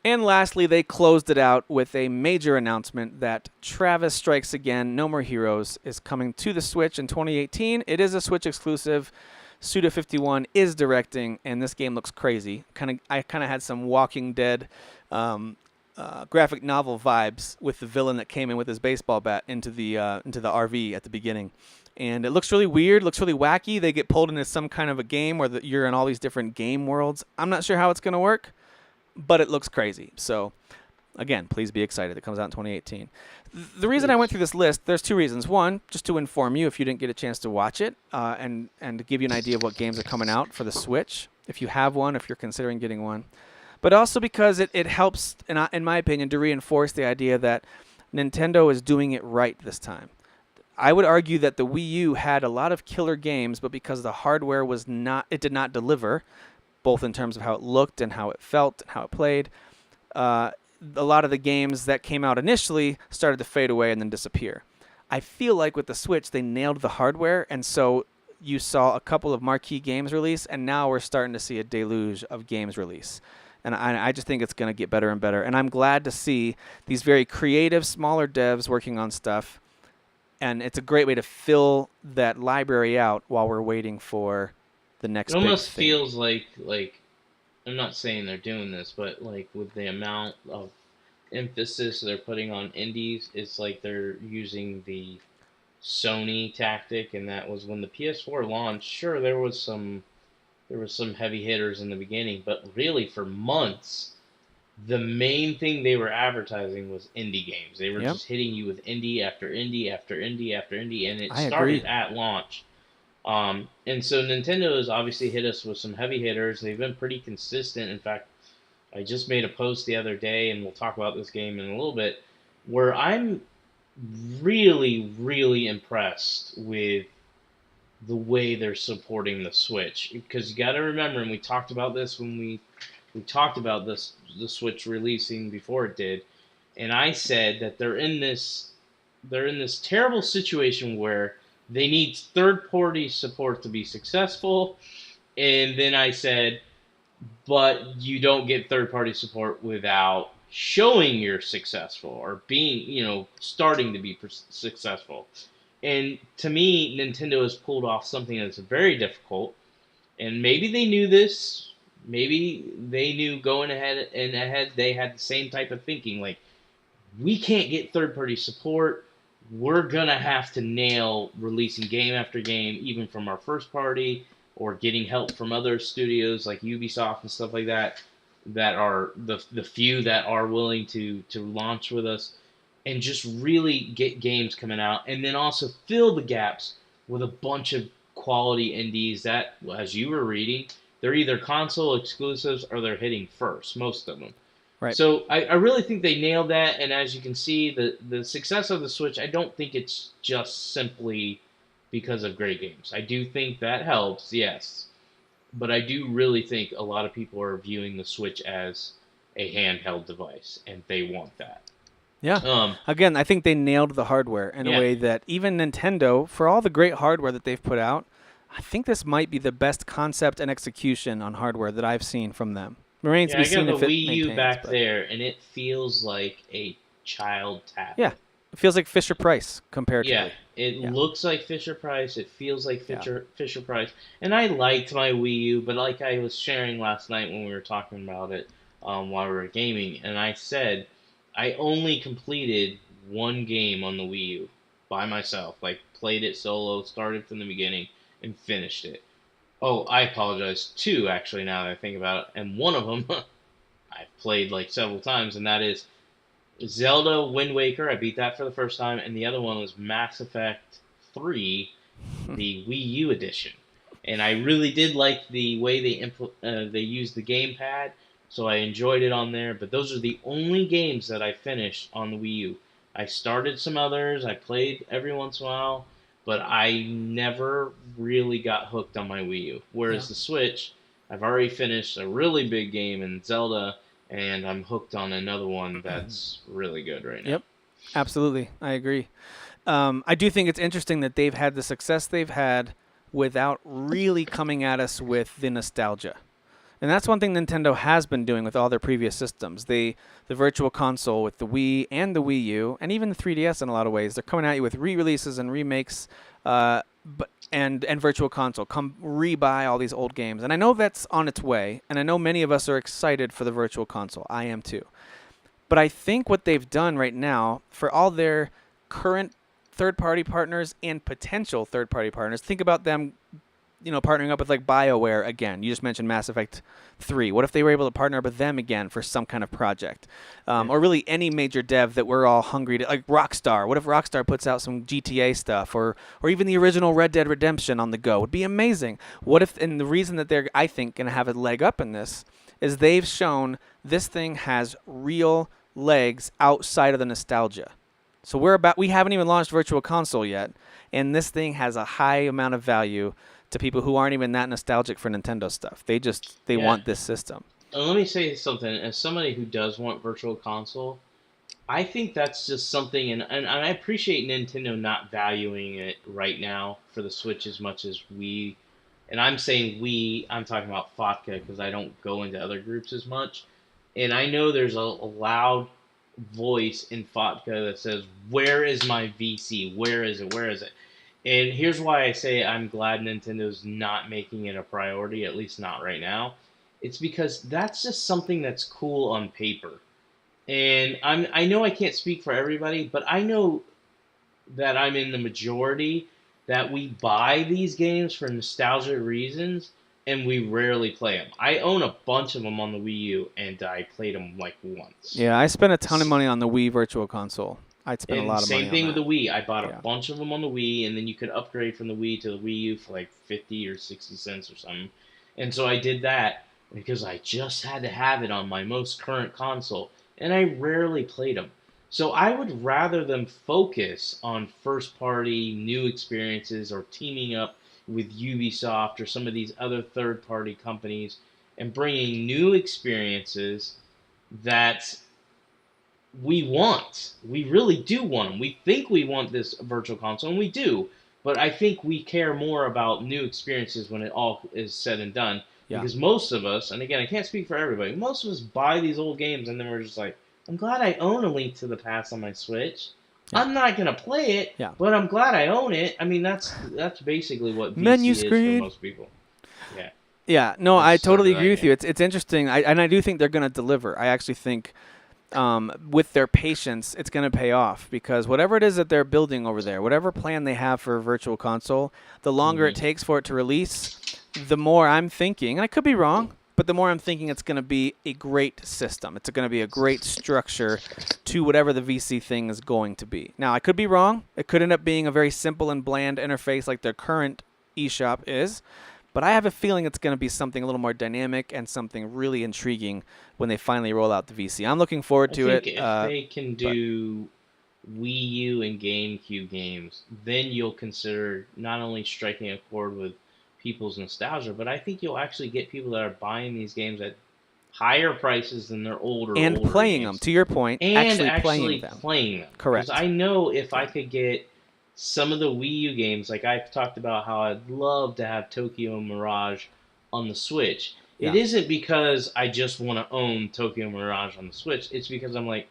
And lastly, they closed it out with a major announcement that Travis Strikes Again, No More Heroes is coming to the Switch in 2018. It is a Switch exclusive. Suda51 is directing, and this game looks crazy. I kind of had some Walking Dead graphic novel vibes with the villain that came in with his baseball bat into the RV at the beginning. And it looks really weird, looks really wacky. They get pulled into some kind of a game where you're in all these different game worlds. I'm not sure how it's going to work, but it looks crazy. So, again, please be excited. It comes out in 2018. The reason I went through this list, there's two reasons. One, just to inform you if you didn't get a chance to watch it, and to give you an idea of what games are coming out for the Switch, if you have one, if you're considering getting one. But also because it helps, in my opinion, to reinforce the idea that Nintendo is doing it right this time. I would argue that the Wii U had a lot of killer games, but because the hardware did not deliver, both in terms of how it looked and how it felt and how it played, a lot of the games that came out initially started to fade away and then disappear. I feel like with the Switch, they nailed the hardware, and so you saw a couple of marquee games release, and now we're starting to see a deluge of games release. And I just think it's going to get better and better. And I'm glad to see these very creative, smaller devs working on stuff. And it's a great way to fill that library out while we're waiting for the next It big almost thing. feels like I'm not saying they're doing this, but like with the amount of emphasis they're putting on indies, it's like they're using the Sony tactic, and that was when the PS4 launched. Sure, there was some heavy hitters in the beginning, but really for months, the main thing they were advertising was indie games. They were just hitting you with indie after indie after indie after indie, and it started at launch. And so Nintendo has obviously hit us with some heavy hitters. They've been pretty consistent. In fact, I just made a post the other day, and we'll talk about this game in a little bit, where I'm really, really impressed with the way they're supporting the Switch. Because you got to remember, and we talked about this when we talked about the Switch releasing before it did, and I said that they're in this terrible situation where they need third-party support to be successful, and then I said, but you don't get third-party support without showing you're successful or being, starting to be successful. And to me, Nintendo has pulled off something that's very difficult, and maybe they knew this. Maybe they knew going ahead they had the same type of thinking, like, we can't get third-party support. We're going to have to nail releasing game after game, even from our first party, or getting help from other studios like Ubisoft and stuff like that are the few that are willing to launch with us, and just really get games coming out, and then also fill the gaps with a bunch of quality indies that, as you were reading, they're either console exclusives or they're hitting first, most of them. Right. So I really think they nailed that, and as you can see, the success of the Switch, I don't think it's just simply because of great games. I do think that helps, yes, but I do really think a lot of people are viewing the Switch as a handheld device, and they want that. Yeah. Again, I think they nailed the hardware in a way that even Nintendo, for all the great hardware that they've put out, I think this might be the best concept and execution on hardware that I've seen from them. Remains to Yeah, be I got seen the if it Wii U maintains, back but there, and it feels like a child tablet. yeah, it feels like Fisher Price comparatively. Yeah, it looks like Fisher Price. It feels like Yeah. Fisher Price. And I liked my Wii U, but like I was sharing last night when we were talking about it while we were gaming, and I said I only completed one game on the Wii U by myself. Like played it solo, started from the beginning, and finished it. Oh, I apologize. Two actually, now that I think about it, and one of them I've played like several times, and that is Zelda Wind Waker. I beat that for the first time, and the other one was Mass Effect 3, the Wii U edition. And I really did like the way they used the gamepad, so I enjoyed it on there. But those are the only games that I finished on the Wii U. I started some others, I played every once in a while, but I never really got hooked on my Wii U. Whereas the Switch, I've already finished a really big game in Zelda, and I'm hooked on another one that's really good right now. Yep, absolutely. I agree. I do think it's interesting that they've had the success they've had without really coming at us with the nostalgia. And that's one thing Nintendo has been doing with all their previous systems. The Virtual Console with the Wii and the Wii U, and even the 3DS in a lot of ways, they're coming at you with re-releases and remakes, and Virtual Console. Come re-buy all these old games. And I know that's on its way, and I know many of us are excited for the Virtual Console. I am too. But I think what they've done right now for all their current third-party partners and potential third-party partners, think about them, partnering up with like BioWare again. You just mentioned Mass Effect 3. What if they were able to partner up with them again for some kind of project? Or really any major dev that we're all hungry to, like Rockstar. What if Rockstar puts out some GTA stuff or even the original Red Dead Redemption on the go? It would be amazing. What if, and the reason that they're, I think, going to have a leg up in this is they've shown this thing has real legs outside of the nostalgia. So we haven't even launched Virtual Console yet, and this thing has a high amount of value to people who aren't even that nostalgic for Nintendo stuff. They want this system. Let me say something. As somebody who does want Virtual Console, I think that's just something, and I appreciate Nintendo not valuing it right now for the Switch as much as we. And I'm saying we, I'm talking about FOTCA because I don't go into other groups as much. And I know there's a loud voice in FOTCA that says, "Where is my VC? Where is it? Where is it?" And here's why I say I'm glad Nintendo's not making it a priority, at least not right now. It's because that's just something that's cool on paper. And I know I can't speak for everybody, but I know that I'm in the majority that we buy these games for nostalgia reasons, and we rarely play them. I own a bunch of them on the Wii U, and I played them like once. Yeah, I spent a ton of money on the Wii Virtual Console. I'd spend a lot of money on Same thing that. with the Wii. I bought a bunch of them on the Wii, and then you could upgrade from the Wii to the Wii U for like 50 or 60 cents or something. And so I did that because I just had to have it on my most current console, and I rarely played them. So I would rather them focus on first-party new experiences or teaming up with Ubisoft or some of these other third-party companies and bringing new experiences that we want. We really do want them. We think we want this Virtual Console, and we do. But I think we care more about new experiences when it all is said and done. Yeah. Because most of us, and again, I can't speak for everybody, most of us buy these old games, and then we're just like, I'm glad I own A Link to the Past on my Switch. Yeah. I'm not going to play it, but I'm glad I own it. I mean, that's basically what VC is for most people. Yeah. Yeah, no, I totally agree with you. It's interesting, and I do think they're going to deliver. I actually think with their patience, it's going to pay off because whatever it is that they're building over there, whatever plan they have for a Virtual Console, the longer it takes for it to release, the more I'm thinking, and I could be wrong, but the more I'm thinking it's going to be a great system. It's going to be a great structure to whatever the VC thing is going to be. Now, I could be wrong. It could end up being a very simple and bland interface like their current eShop is. But I have a feeling it's going to be something a little more dynamic and something really intriguing when they finally roll out the VC. I'm looking forward to it. If they can do Wii U and GameCube games, then you'll consider not only striking a chord with people's nostalgia, but I think you'll actually get people that are buying these games at higher prices than their older playing games. them. To your point, and actually playing them. Correct. Because I know if I could get some of the Wii U games, like I've talked about how I'd love to have Tokyo Mirage on the Switch. It Yeah. isn't because I just want to own Tokyo Mirage on the Switch. It's because I'm like,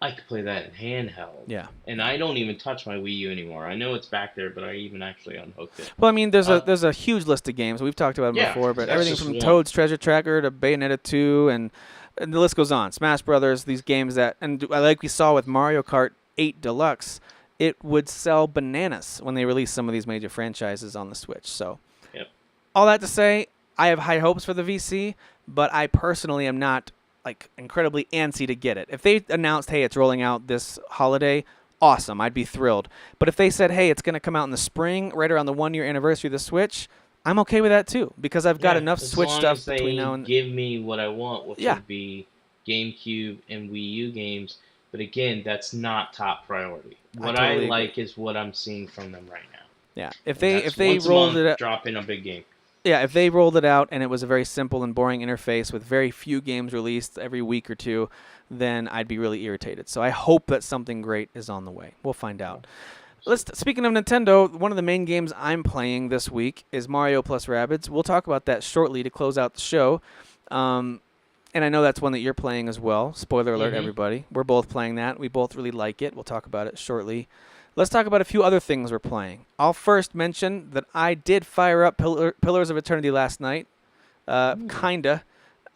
I could play that in handheld. Yeah. And I don't even touch my Wii U anymore. I know it's back there, but I even actually unhooked it. Well, I mean, there's a huge list of games. We've talked about them Yeah, before, but that's everything just from one. Toad's Treasure Tracker to Bayonetta 2, and the list goes on. Smash Brothers, these games that, and like we saw with Mario Kart 8 Deluxe, it would sell bananas when they release some of these major franchises on the Switch. So, Yep. all that to say, I have high hopes for the VC, but I personally am not like incredibly antsy to get it. If they announced, hey, it's rolling out this holiday, awesome, I'd be thrilled. But if they said, hey, it's going to come out in the spring, right around the 1-year anniversary of the Switch, I'm okay with that too, because I've got enough as Switch long stuff as they between now and give me what I want, which Yeah. would be GameCube and Wii U games. But again, that's not top priority. What totally I agree. like is what I'm seeing from them right now. yeah. And that's If they once a rolled month, it out, drop in a big game. yeah, if they rolled it out and it was a very simple and boring interface with very few games released every week or two, then I'd be really irritated. So I hope that something great is on the way. We'll find out. Speaking of Nintendo, one of the main games I'm playing this week is Mario plus Rabbids. We'll talk about that shortly to close out the show. And I know that's one that you're playing as well. Spoiler alert, everybody. We're both playing that. We both really like it. We'll talk about it shortly. Let's talk about a few other things we're playing. I'll first mention that I did fire up Pillars of Eternity last night. Kinda.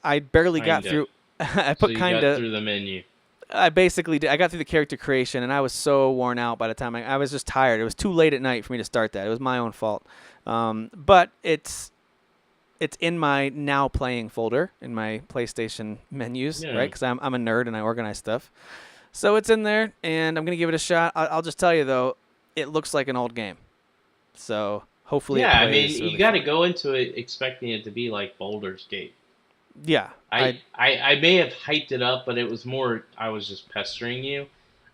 I barely got Kinda. through. I So put you got kinda. through the menu. I basically did. I got through the character creation, and I was so worn out by the time I was just tired. It was too late at night for me to start that. It was my own fault. But it's in my now playing folder in my PlayStation menus, Yeah. right? Because I'm a nerd and I organize stuff. So it's in there, and I'm gonna give it a shot. I'll just tell you though, it looks like an old game. So hopefully, Yeah, it I plays mean, really you got to fun. go into it expecting it to be like Baldur's Gate. Yeah, I may have hyped it up, but it was more I was just pestering you.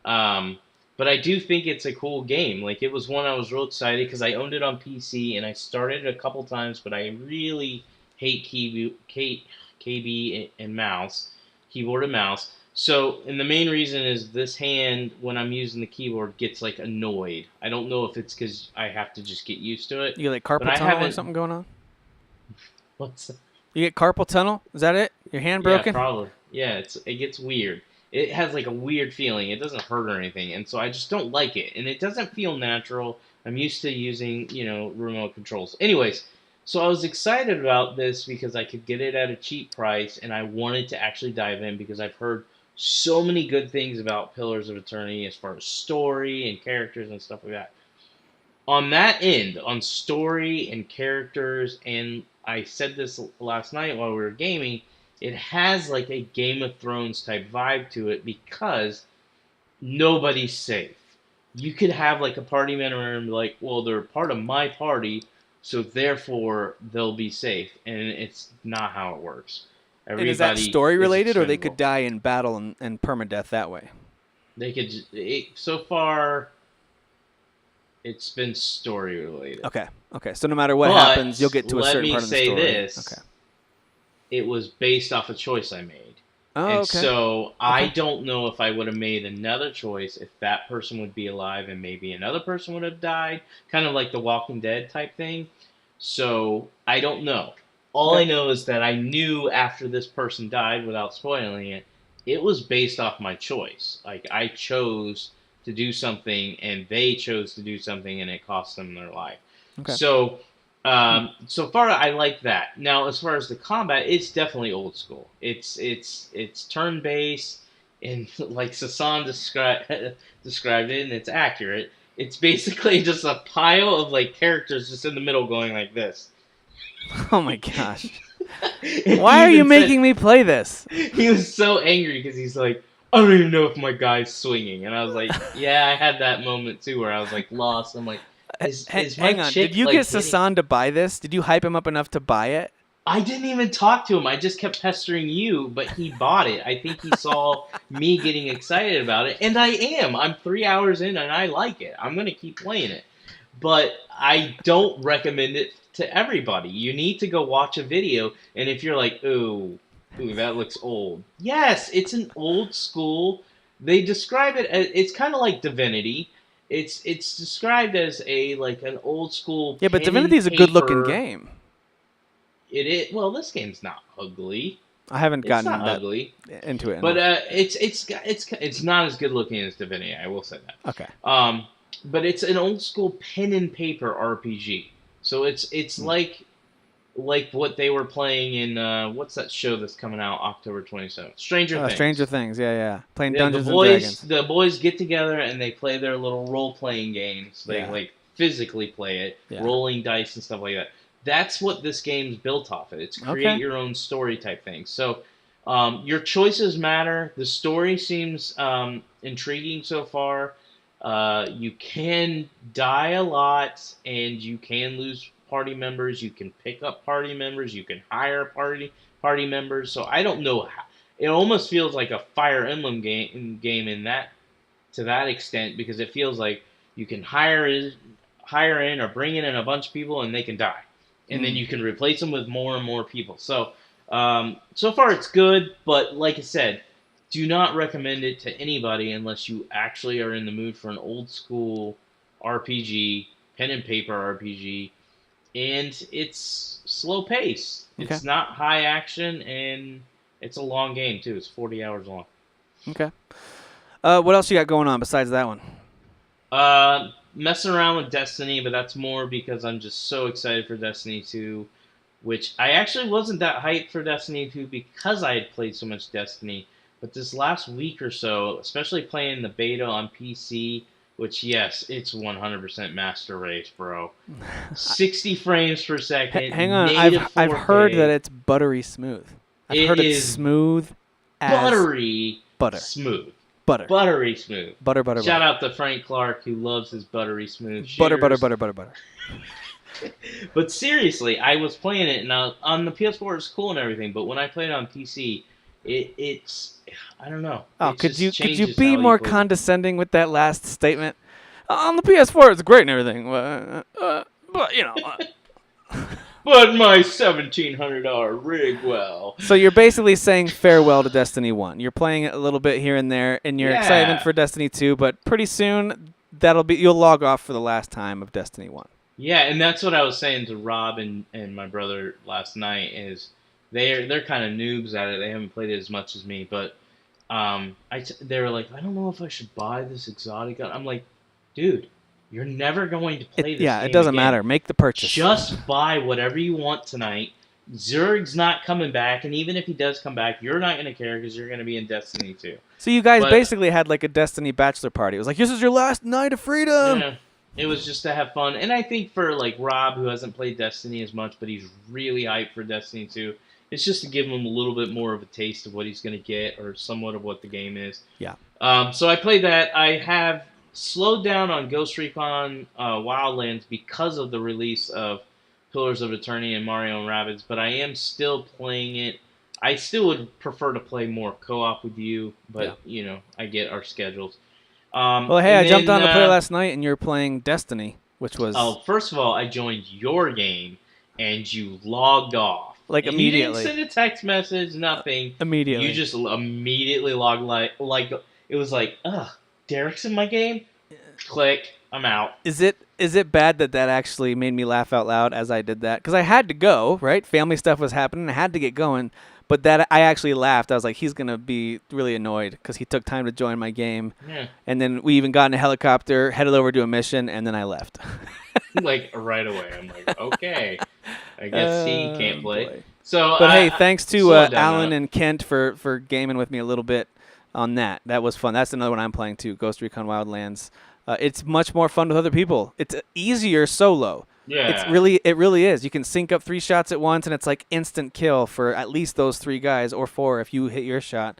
But I do think it's a cool game. Like it was one I was real excited because I owned it on PC and I started it a couple times, but I really hate KB and mouse, keyboard and mouse. So, and the main reason is this hand, when I'm using the keyboard, gets like annoyed. I don't know if it's because I have to just get used to it. you get like but carpal I tunnel or haven't- something going on. What's that? You get carpal tunnel? Is that it? Your hand broken? Yeah, probably. Yeah, it gets weird. It has like a weird feeling. It doesn't hurt or anything, and so I just don't like it, and it doesn't feel natural. I'm used to using, remote controls. Anyways, so I was excited about this because I could get it at a cheap price, and I wanted to actually dive in because I've heard so many good things about Pillars of Eternity as far as story and characters and stuff like that. On that end, on story and characters, and I said this last night while we were gaming, it has like a Game of Thrones type vibe to it because nobody's safe. You could have like a party member and be like, well, they're part of my party, so therefore they'll be safe, and it's not how it works. And is that Everybody story is related, or they expendable. could die in battle and permadeath that way? They could. So far, it's been story related. Okay. So no matter what But happens, you'll get to a certain part of the story. Let me say this. Okay. It was based off a choice I made. Oh, And okay. so I don't know if I would have made another choice if that person would be alive and maybe another person would have died. Kind of like the Walking Dead type thing. So I don't know. All I know is that I knew after this person died, without spoiling it, it was based off my choice. Like I chose to do something and they chose to do something and it cost them their life. Okay. So so far I like that. Now as far as the combat, it's definitely old school. It's turn based and like Sasan described it, and it's accurate. It's basically just a pile of like characters just in the middle going like this. Oh my gosh. And Why he are you even said- making me play this? He was so angry because he's like, I don't even know if my guy's swinging, and I was like, yeah, I had that moment too where I was like lost. I'm like, is my Hang on. chick, Did you like, get hitting- Sasan to buy this? Did you hype him up enough to buy it? I didn't even talk to him. I just kept pestering you, but he bought it. I think he saw me getting excited about it, and I am. I'm 3 hours in, and I like it. I'm gonna keep playing it, but I don't recommend it to everybody. You need to go watch a video, and if you're like, ooh, that looks old. Yes, it's an old school. They describe it as, it's kind of like Divinity, It's described as an old school. Yeah, but pen Divinity and is a good-looking paper. game. It is. Well, this game's not ugly. I haven't It's gotten not that ugly, into it but enough. it's not as good looking as Divinity. I will say that. Okay. But it's an old school pen and paper RPG. So it's like what they were playing in what's that show that's coming out October 27th? Stranger Things. Stranger Things, yeah. Playing Yeah, Dungeons and Dragons. The boys get together and they play their little role playing games. They Yeah. physically play it, Yeah. rolling dice and stuff like that. That's what this game's built off of. It's create your own story type thing. So your choices matter. The story seems intriguing so far. You can die a lot, and you can lose party members. You can pick up party members. You can hire party members. So I don't know how. It almost feels like a Fire Emblem game in that to that extent, because it feels like you can hire in or bring in a bunch of people and they can die, and then you can replace them with more and more people. So so far it's good, but like I said, do not recommend it to anybody unless you actually are in the mood for an old school RPG, pen and paper RPG, and it's slow pace. Okay. It's not high action, and it's a long game too. It's 40 hours long. Okay. What else you got going on besides that one? Messing around with Destiny, but that's more because I'm just so excited for Destiny 2, which I actually wasn't that hyped for Destiny 2 because I had played so much Destiny. But this last week or so, especially playing the beta on PC, which, yes, it's 100% master race, bro. 60 frames per second. Hang on, native I've 4K. heard that it's buttery smooth. I've heard it's is smooth as buttery butter. smooth. Butter. Buttery smooth. Butter. Shout out to Frank Clark, who loves his buttery smooth. Butter. Cheers. But seriously, I was playing it, and on the PS4 it's cool and everything, but when I played it on PC, it's I don't know. Oh, It could you changes be how more play. condescending with that last statement? On the PS4, it's great and everything, but you know. But my $1,700 rig, well. So you're basically saying farewell to Destiny 1. You're playing it a little bit here and there, and your excitement for Destiny 2, but pretty soon you'll log off for the last time of Destiny 1. Yeah, and that's what I was saying to Rob and my brother last night is they're kind of noobs at it. They haven't played it as much as me, but they were like, I don't know if I should buy this exotic gun. I'm like, dude, you're never going to play this game it doesn't again. matter. Make the purchase. Just buy whatever you want tonight. Zerg's not coming back, and even if he does come back, you're not going to care because you're going to be in Destiny 2. So you guys basically had like a Destiny bachelor party. It was like, this is your last night of freedom. Yeah, it was just to have fun. And I think for like Rob, who hasn't played Destiny as much, but he's really hyped for Destiny 2, it's just to give him a little bit more of a taste of what he's going to get or somewhat of what the game is. Yeah. So I played that. I have slowed down on Ghost Recon Wildlands because of the release of Pillars of Eternity and Mario Rabbids, but I am still playing it. I still would prefer to play more co-op with you, but you know, I get our schedules. Well, hey, I jumped on to play last night, and you're playing Destiny, which was... Oh, first of all, I joined your game, and you logged off. Like, and immediately. You didn't send a text message, nothing. Immediately. You just immediately logged, like it was like, ugh, Derek's in my game? Click, I'm out. Is it bad that actually made me laugh out loud as I did that? Because I had to go, right? Family stuff was happening. I had to get going. But that I actually laughed. I was like, he's going to be really annoyed because he took time to join my game. Yeah. And then we even got in a helicopter, headed over to a mission, and then I left. Like, right away. I'm like, okay. I guess he can't play. Boy. So, but hey, thanks to Alan and Kent for gaming with me a little bit on that. That was fun. That's another one I'm playing too, Ghost Recon Wildlands. It's much more fun with other people. It's easier solo. Yeah. It really is. You can sync up 3 shots at once, and it's like instant kill for at least those 3 guys, or 4 if you hit your shot.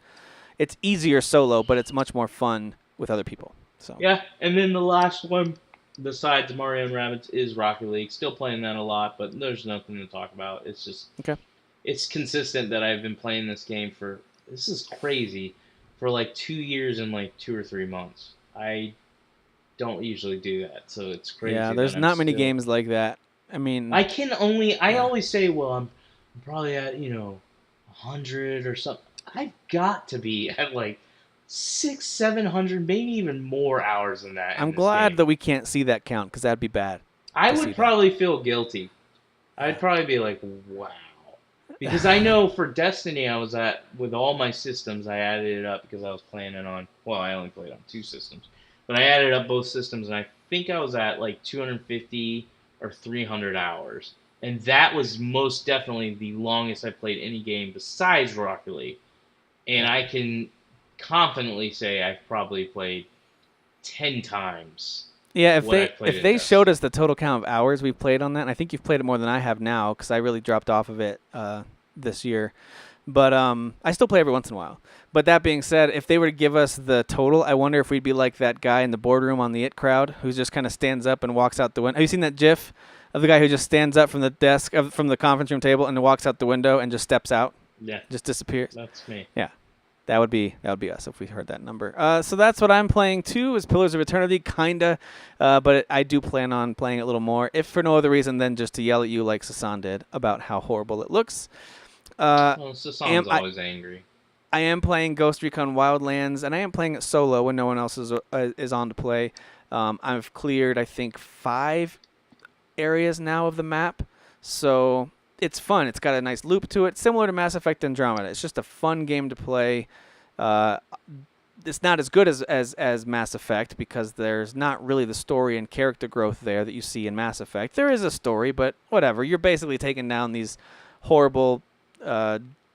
It's easier solo, but it's much more fun with other people. So yeah, and then the last one, besides Mario and Rabbids, is Rocket League. Still playing that a lot, but there's nothing to talk about. It's just it's consistent that I've been playing this game this is crazy, for like 2 years and like 2 or 3 months. I don't usually do that, so it's crazy. Yeah, there's not many games like that. I mean, I always say, well, I'm probably at 100 or something. I've got to be at like 700, maybe even more hours than that. I'm in this glad game. that we can't see that count because that'd be bad. I to see would that. probably feel guilty. I'd probably be like, wow. Because I know for Destiny, I was at, with all my systems, I added it up because I was planning on, well, I only played on 2 systems. But I added up both systems, and I think I was at like 250 or 300 hours. And that was most definitely the longest I played any game besides Rocket League. And I can confidently say I've probably played 10 times. Yeah, if what I they played if at they showed Destiny. us the total count of hours we've played on that, and I think you've played it more than I have now because I really dropped off of it this year. But I still play every once in a while. But that being said, if they were to give us the total, I wonder if we'd be like that guy in the boardroom on the It Crowd who just kind of stands up and walks out the window. Have you seen that GIF of the guy who just stands up from the desk from the conference room table and walks out the window and just steps out, Yeah, just disappears? that's me. Yeah. That would be us if we heard that number. So that's what I'm playing too, is Pillars of Eternity, kinda. But I do plan on playing it a little more, if for no other reason than just to yell at you like Sasan did about how horrible it looks. Well, Sasan's always angry. I am playing Ghost Recon Wildlands, and I am playing it solo when no one else is on to play. I've cleared, I think, 5 areas now of the map, so it's fun. It's got a nice loop to it, similar to Mass Effect Andromeda. It's just a fun game to play. It's not as good as Mass Effect because there's not really the story and character growth there that you see in Mass Effect. There is a story, but whatever. You're basically taking down these horrible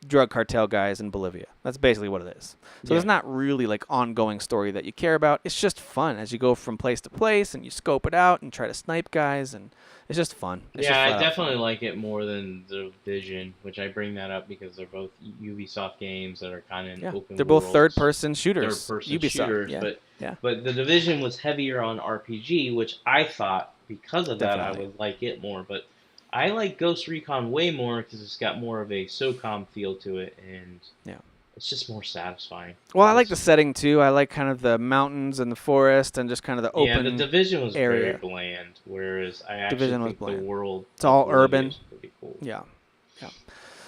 drug cartel guys in Bolivia. That's basically what it is. So there's not really like ongoing story that you care about. It's just fun as you go from place to place and you scope it out and try to snipe guys, and it's just fun. It's just I flat out definitely fun. like it more than The Division, which I bring that up because they're both Ubisoft games that are kind of open They're both worlds, third-person shooters. third-person Ubisoft, shooters, yeah. but The Division was heavier on RPG, which I thought because of that I Definitely. would like it more. But I like Ghost Recon way more because it's got more of a SOCOM feel to it, and it's just more satisfying. Well, I like the setting too. I like kind of the mountains and the forest and just kind of the open The Division was area. very bland, whereas I actually Division was think the bland. world It's all of Bolivia urban. is pretty cool. Yeah.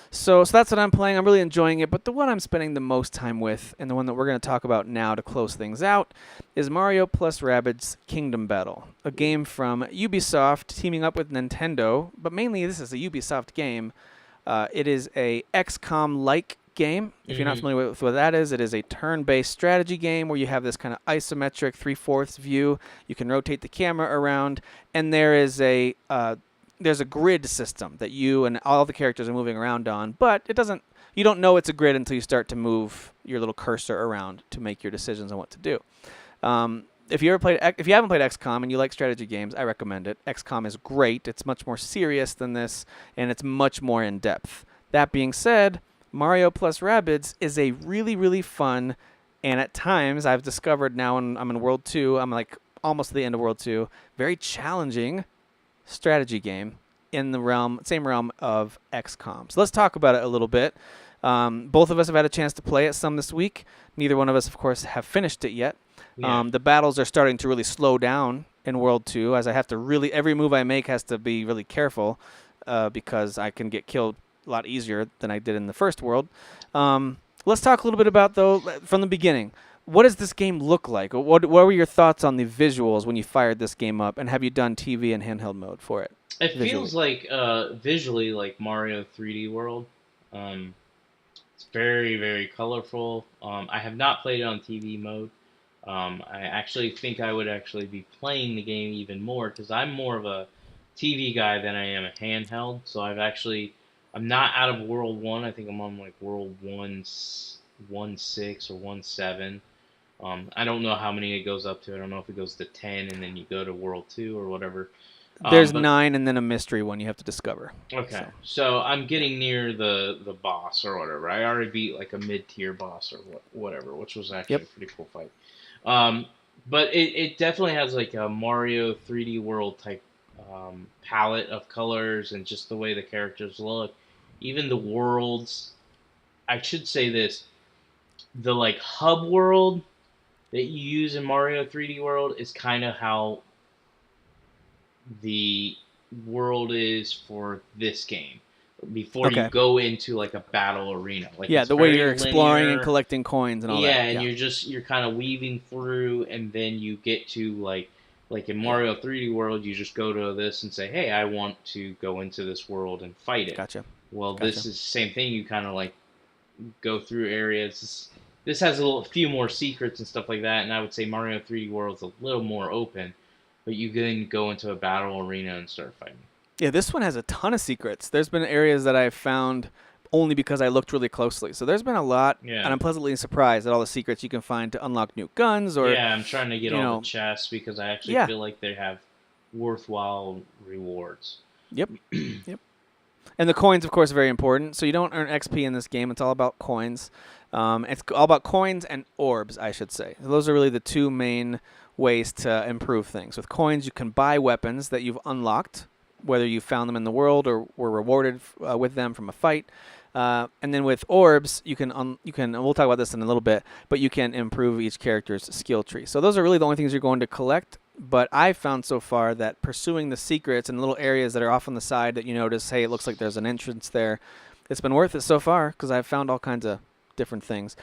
So that's what I'm playing. I'm really enjoying it. But the one I'm spending the most time with, and the one that we're going to talk about now to close things out, is Mario plus Rabbids Kingdom Battle, a game from Ubisoft teaming up with Nintendo. But mainly, this is a Ubisoft game. It is a XCOM-like game. If you're not familiar with what that is, it is a turn-based strategy game where you have this kind of isometric 3/4 view. You can rotate the camera around, and there's a grid system that you and all the characters are moving around on, but you don't know it's a grid until you start to move your little cursor around to make your decisions on what to do. If you haven't played XCOM and you like strategy games, I recommend it. XCOM is great. It's much more serious than this, and it's much more in depth. That being said, Mario plus Rabbids is a really, really fun, and at times I've discovered now, and I'm in World 2, I'm like almost at the end of World 2, very challenging strategy game in the same realm of XCOM. So let's talk about it a little bit. Both of us have had a chance to play it some this week. Neither one of us, of course, have finished it yet. The battles are starting to really slow down in World 2, as I have to every move I make has to be really careful because I can get killed a lot easier than I did in the first world. Let's talk a little bit about, though, from the beginning. What does this game look like? What were your thoughts on the visuals when you fired this game up, and have you done TV and handheld mode for it? It feels like visually like Mario 3D World. It's very, very colorful. I have not played it on TV mode. I actually think I would actually be playing the game even more because I'm more of a TV guy than I am a handheld. So I'm not out of World 1. I think I'm on like World 1.6 or 1.7. I don't know how many it goes up to. I don't know if it goes to 10 and then you go to World 2 or whatever. There's 9 and then a mystery one you have to discover. Okay, so I'm getting near the boss or whatever. I already beat like a mid-tier boss or whatever, which was actually a pretty cool fight. But it definitely has like a Mario 3D World type palette of colors and just the way the characters look. Even the worlds. I should say this. The like hub world that you use in Mario 3D World is kind of how the world is for this game. before you go into like a battle arena. Like Yeah, it's the way very you're exploring linear. and collecting coins and all that. Yeah, and you're kind of weaving through, and then you get to like in Mario 3D World, you just go to this and say, hey, I want to go into this world and fight it. Gotcha. Well, this is the same thing. You kind of like go through areas. This has few more secrets and stuff like that, and I would say Mario 3D World is a little more open, but you then go into a battle arena and start fighting. Yeah, this one has a ton of secrets. There's been areas that I've found only because I looked really closely. So there's been a lot, and I'm pleasantly surprised at all the secrets you can find to unlock new guns. Or I'm trying to get all the chests because I actually feel like they have worthwhile rewards. Yep. Yep. And the coins, of course, are very important. So you don't earn XP in this game. It's all about coins. It's all about coins and orbs, I should say. Those are really the two main ways to improve things. With coins, you can buy weapons that you've unlocked, whether you found them in the world or were rewarded with them from a fight. And then with orbs, you can and we'll talk about this in a little bit, but you can improve each character's skill tree. So those are really the only things you're going to collect. But I've found so far that pursuing the secrets and little areas that are off on the side that you notice, hey, it looks like there's an entrance there, it's been worth it so far because I've found all kinds of different things.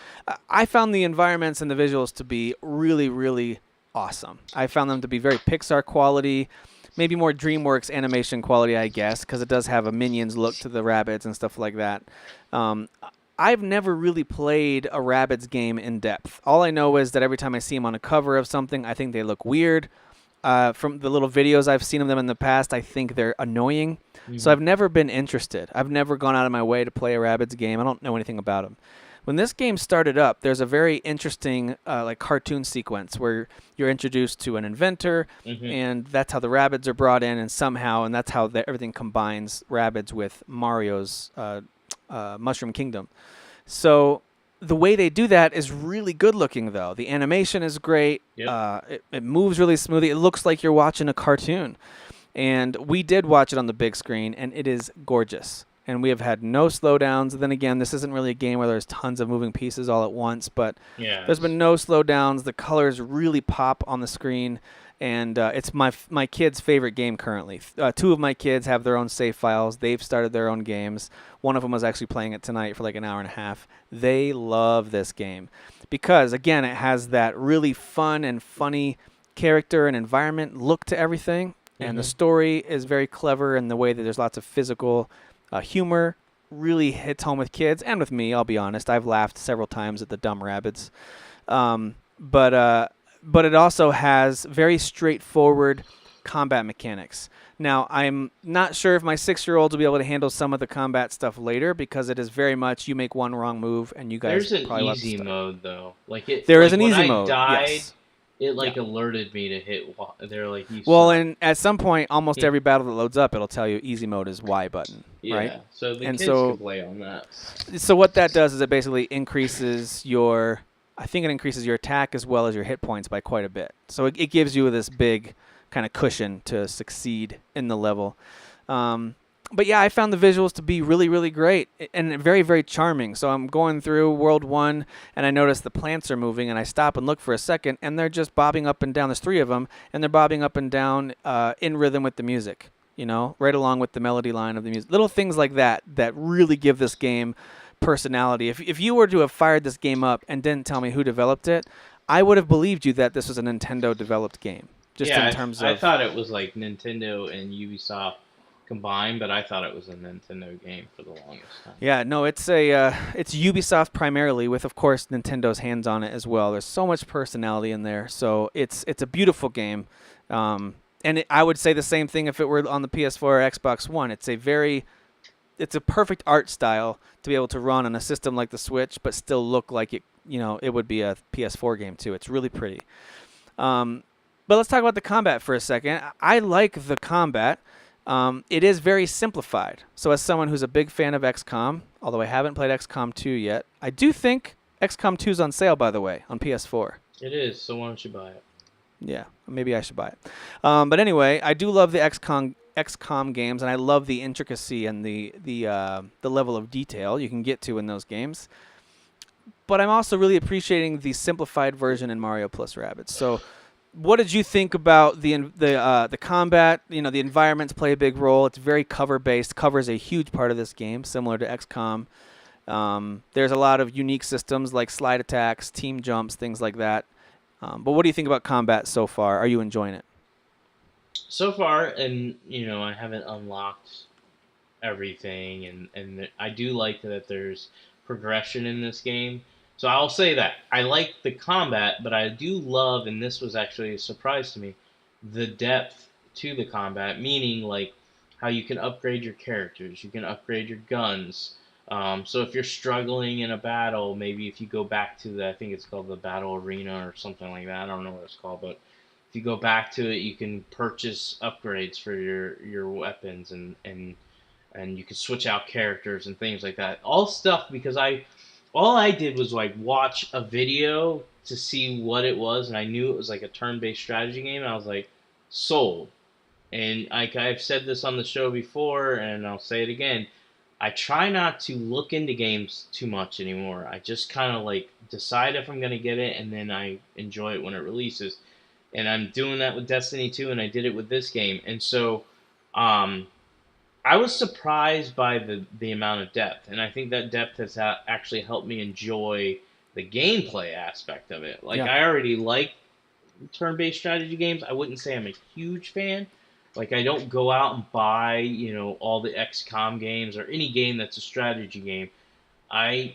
I found the environments and the visuals to be really, really awesome. I found them to be very Pixar quality, maybe more DreamWorks animation quality, I guess, because it does have a Minions look to the Rabbids and stuff like that. I've never really played a Rabbids game in depth. All I know is that every time I see them on a cover of something, I think they look weird. From the little videos I've seen of them in the past, I think they're annoying. Mm-hmm. So I've never been interested. I've never gone out of my way to play a Rabbids game. I don't know anything about them. When this game started up, there's a very interesting like cartoon sequence where you're introduced to an inventor, and that's how the Rabbids are brought in, and that's how everything combines Rabbids with Mario's Mushroom Kingdom. So the way they do that is really good looking, though. The animation is great. Yep. It moves really smoothly. It looks like you're watching a cartoon. And we did watch it on the big screen, and it is gorgeous. And we have had no slowdowns. Then again, this isn't really a game where there's tons of moving pieces all at once, but there's been no slowdowns. The colors really pop on the screen, and it's my kids' favorite game currently. Two of my kids have their own save files. They've started their own games. One of them was actually playing it tonight for like an hour and a half. They love this game because, again, it has that really fun and funny character and environment look to everything, and the story is very clever in the way that there's lots of physical humor. Really hits home with kids and with me, I'll be honest. I've laughed several times at the dumb Rabbids. But it also has very straightforward combat mechanics. Now, I'm not sure if my 6-year-olds will be able to handle some of the combat stuff later because it is very much you make one wrong move and you guys probably love easy mode, though. There is an easy mode, died, yes. It alerted me to hit. They're like, and at some point, almost every battle that loads up, it'll tell you easy mode is Y button, right? So the kids can play on that. So what that does is it basically increases your attack as well as your hit points by quite a bit. So it gives you this big kind of cushion to succeed in the level. But yeah, I found the visuals to be really, really great and very, very charming. So I'm going through World 1, and I notice the plants are moving, and I stop and look for a second, and they're just bobbing up and down. There's 3 of them, and they're bobbing up and down in rhythm with the music, right along with the melody line of the music. Little things like that really give this game personality. If you were to have fired this game up and didn't tell me who developed it, I would have believed you that this was a Nintendo-developed game. I thought it was like Nintendo and Ubisoft combined, but I thought it was a Nintendo game for the longest time. Yeah, no, it's Ubisoft primarily, with of course Nintendo's hands on it as well. There's so much personality in there, so it's a beautiful game. I would say the same thing if it were on the PS4 or Xbox One. It's a perfect art style to be able to run on a system like the Switch, but still look like it would be a PS4 game too. It's really pretty. But let's talk about the combat for a second. I like the combat. It is very simplified. So as someone who's a big fan of XCOM, although I haven't played XCOM 2 yet, I do think XCOM 2 is on sale, by the way, on PS4. It is, so why don't you buy it? Yeah, maybe I should buy it. But anyway, I do love the XCOM games, and I love the intricacy and the level of detail you can get to in those games. But I'm also really appreciating the simplified version in Mario plus Rabbids. So what did you think about the combat? You know, the environments play a big role. It's very cover based. Cover is a huge part of this game, similar to XCOM. There's a lot of unique systems like slide attacks, team jumps, things like that. But what do you think about combat so far? Are you enjoying it? So far, and I haven't unlocked everything, and I do like that there's progression in this game. So I'll say that I like the combat, but I do love, and this was actually a surprise to me, the depth to the combat. Meaning, like how you can upgrade your characters, you can upgrade your guns. So if you're struggling in a battle, maybe if you go back to I think it's called the battle arena or something like that. I don't know what it's called, but if you go back to it, you can purchase upgrades for your weapons, and you can switch out characters and things like that. All stuff because all I did was like watch a video to see what it was, and I knew it was like a turn-based strategy game, and I was like, sold. And I've said this on the show before, and I'll say it again. I try not to look into games too much anymore. I just kind of like decide if I'm going to get it, and then I enjoy it when it releases. And I'm doing that with Destiny 2, and I did it with this game. And so I was surprised by the amount of depth, and I think that depth has actually helped me enjoy the gameplay aspect of it. Like, I already like turn-based strategy games. I wouldn't say I'm a huge fan. Like, I don't go out and buy, all the XCOM games or any game that's a strategy game. I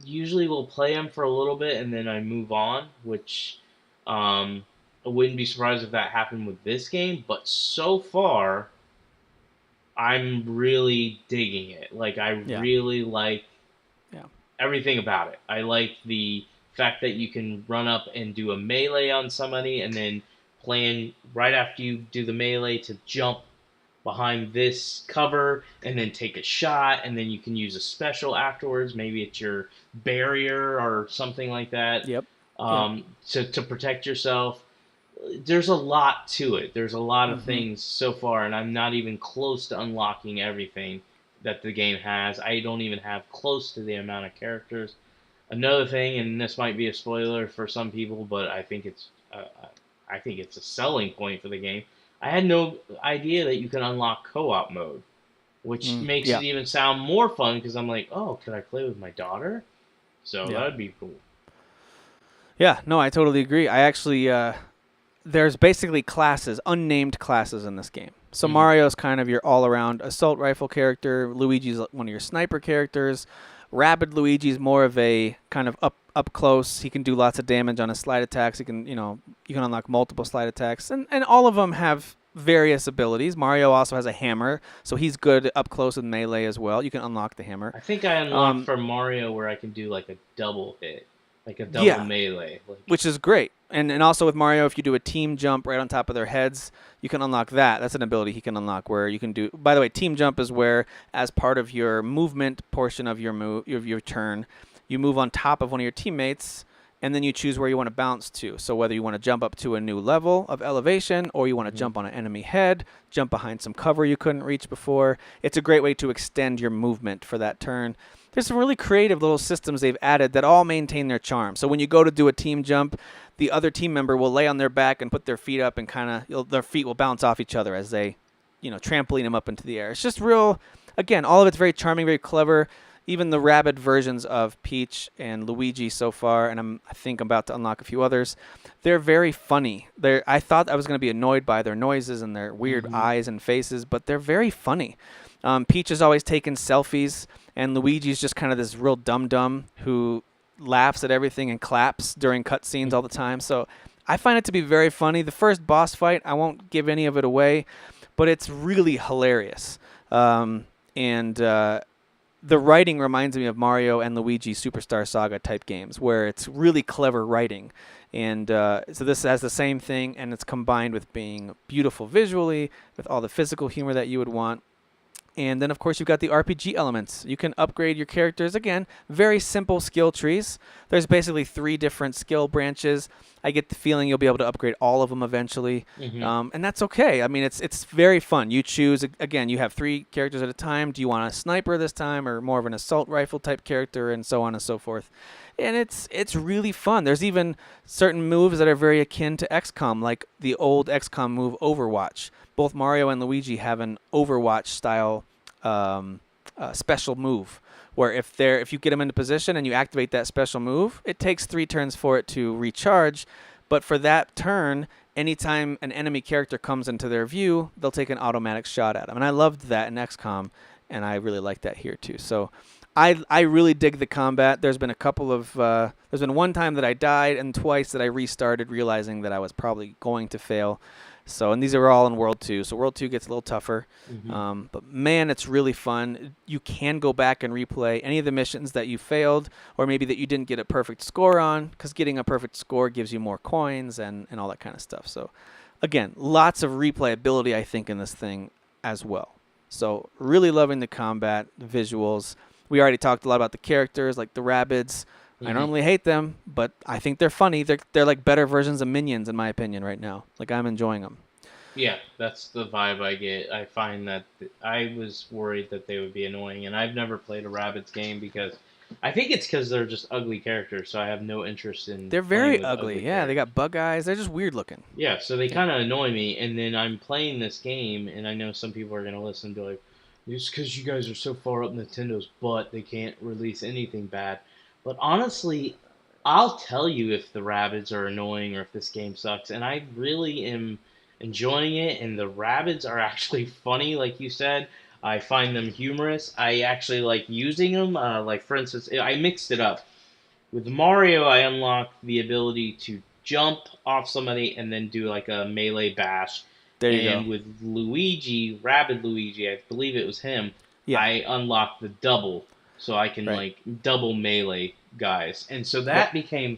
usually will play them for a little bit, and then I move on, which I wouldn't be surprised if that happened with this game. But so far, I'm really digging it. Like, I really like everything about it. I like the fact that you can run up and do a melee on somebody, and then plan right after you do the melee to jump behind this cover and then take a shot, and then you can use a special afterwards. Maybe it's your barrier or something like that. To protect yourself. There's a lot to it. There's a lot of things so far, and I'm not even close to unlocking everything that the game has. I don't even have close to the amount of characters. Another thing, and this might be a spoiler for some people, but I think it's a selling point for the game. I had no idea that you can unlock co-op mode, which makes it even sound more fun because I'm like, oh, could I play with my daughter? So that would be cool. Yeah, no, I totally agree. I actually, there's basically classes, unnamed classes in this game. So Mario's kind of your all-around assault rifle character. Luigi's one of your sniper characters. Rabid Luigi's more of a kind of up close. He can do lots of damage on his slide attacks. He can, you can unlock multiple slide attacks, and all of them have various abilities. Mario also has a hammer, so he's good up close with melee as well. You can unlock the hammer. I think I unlocked for Mario where I can do like a double hit, like a double melee, which is great. And also with Mario, if you do a team jump right on top of their heads, you can unlock that. That's an ability he can unlock where you can do. By the way, team jump is where, as part of your movement portion of your turn, you move on top of one of your teammates, and then you choose where you want to bounce to. So whether you want to jump up to a new level of elevation, or you want to jump on an enemy head, jump behind some cover you couldn't reach before. It's a great way to extend your movement for that turn. There's some really creative little systems they've added that all maintain their charm. So when you go to do a team jump, the other team member will lay on their back and put their feet up, and their feet will bounce off each other as they, trampoline them up into the air. It's just real, again, all of it's very charming, very clever. Even the Rabid versions of Peach and Luigi so far, and I think I'm about to unlock a few others, they're very funny. I thought I was going to be annoyed by their noises and their weird eyes and faces, but they're very funny. Peach is always taking selfies, and Luigi's just kind of this real dum-dum who laughs at everything and claps during cutscenes all the time. So I find it to be very funny. The first boss fight, I won't give any of it away, but it's really hilarious. The writing reminds me of Mario and Luigi Superstar Saga type games, where it's really clever writing. And so this has the same thing, and it's combined with being beautiful visually, with all the physical humor that you would want. And then, of course, you've got the RPG elements. You can upgrade your characters. Again, very simple skill trees. There's basically 3 different skill branches. I get the feeling you'll be able to upgrade all of them eventually, Mhm. and that's okay. I mean, it's very fun. You choose again. You have 3 characters at a time. Do you want a sniper this time, or more of an assault rifle type character, and so on and so forth. And it's really fun. There's even certain moves that are very akin to XCOM, like the old XCOM move Overwatch. Both Mario and Luigi have an Overwatch style special move, where if you get them into position and you activate that special move, it takes 3 turns for it to recharge. But for that turn, anytime an enemy character comes into their view, they'll take an automatic shot at them. And I loved that in XCOM, and I really like that here too. So I really dig the combat. There's been a couple of there's been one time that I died, and twice that I restarted, realizing that I was probably going to fail. So, and these are all in World 2. So World 2 gets a little tougher. But man, it's really fun. You can go back and replay any of the missions that you failed, or maybe that you didn't get a perfect score on, because getting a perfect score gives you more coins and all that kind of stuff. So again, lots of replayability, I think, in this thing as well. So really loving the combat, the visuals. We already talked a lot about the characters, like the Rabbids. I normally hate them, but I think they're funny. They're like better versions of Minions, in my opinion, right now. Like, I'm enjoying them. Yeah, that's the vibe I get. I find that I was worried that they would be annoying, and I've never played a Rabbids game because I think it's because they're just ugly characters, so I have no interest in. They're playing very with ugly. Yeah, they got bug eyes. They're just weird looking. Yeah, so they kind of annoy me, and then I'm playing this game, and I know some people are going to listen and be like, just because you guys are so far up Nintendo's butt, they can't release anything bad. But honestly, I'll tell you if the Rabbids are annoying or if this game sucks, and I really am enjoying it, and the Rabbids are actually funny, like you said. I find them humorous. I actually like using them. Like, for instance, I mixed it up. With Mario, I unlocked the ability to jump off somebody and then do like a melee bash. There you And go. with Luigi, Rabbid Luigi, I believe it was him, Yeah. I unlocked the double. So I can Right. like double melee guys. And so that became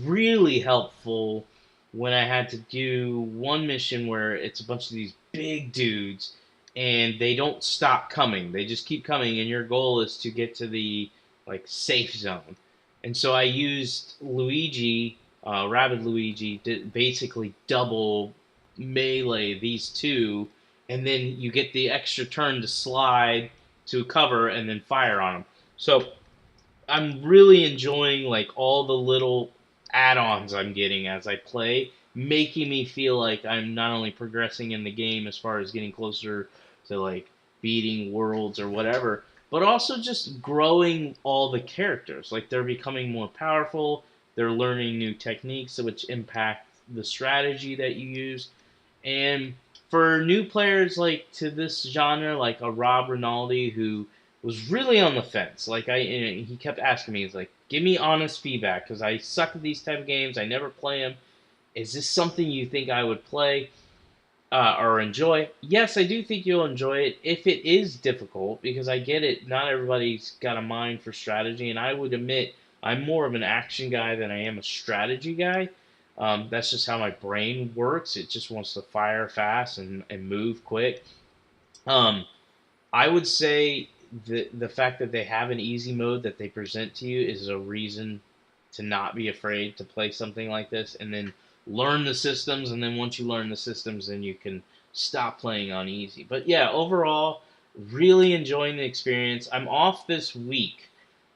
really helpful when I had to do one mission where it's a bunch of these big dudes and they don't stop coming. They just keep coming, and your goal is to get to the like safe zone. And so I used Luigi, Rabbid Luigi, to basically double melee these two, and then you get the extra turn to slide to cover and then fire on them. So I'm really enjoying like all the little add-ons I'm getting as I play, making me feel like I'm not only progressing in the game as far as getting closer to like beating worlds or whatever, but also just growing all the characters. Like, they're becoming more powerful, they're learning new techniques which impact the strategy that you use. And for new players like to this genre, like a Rob Rinaldi who was really on the fence. Like, he kept asking me, he's like, "Give me honest feedback because I suck at these type of games. I never play them. Is this something you think I would play or enjoy?" Yes, I do think you'll enjoy it if it is difficult, because I get it. Not everybody's got a mind for strategy, and I would admit I'm more of an action guy than I am a strategy guy. That's just how my brain works. It just wants to fire fast and move quick. Um, I would say the fact that they have an easy mode that they present to you is a reason to not be afraid to play something like this, and then learn the systems. And then once you learn the systems, then you can stop playing on easy. But yeah, overall, really enjoying the experience. I'm off this week,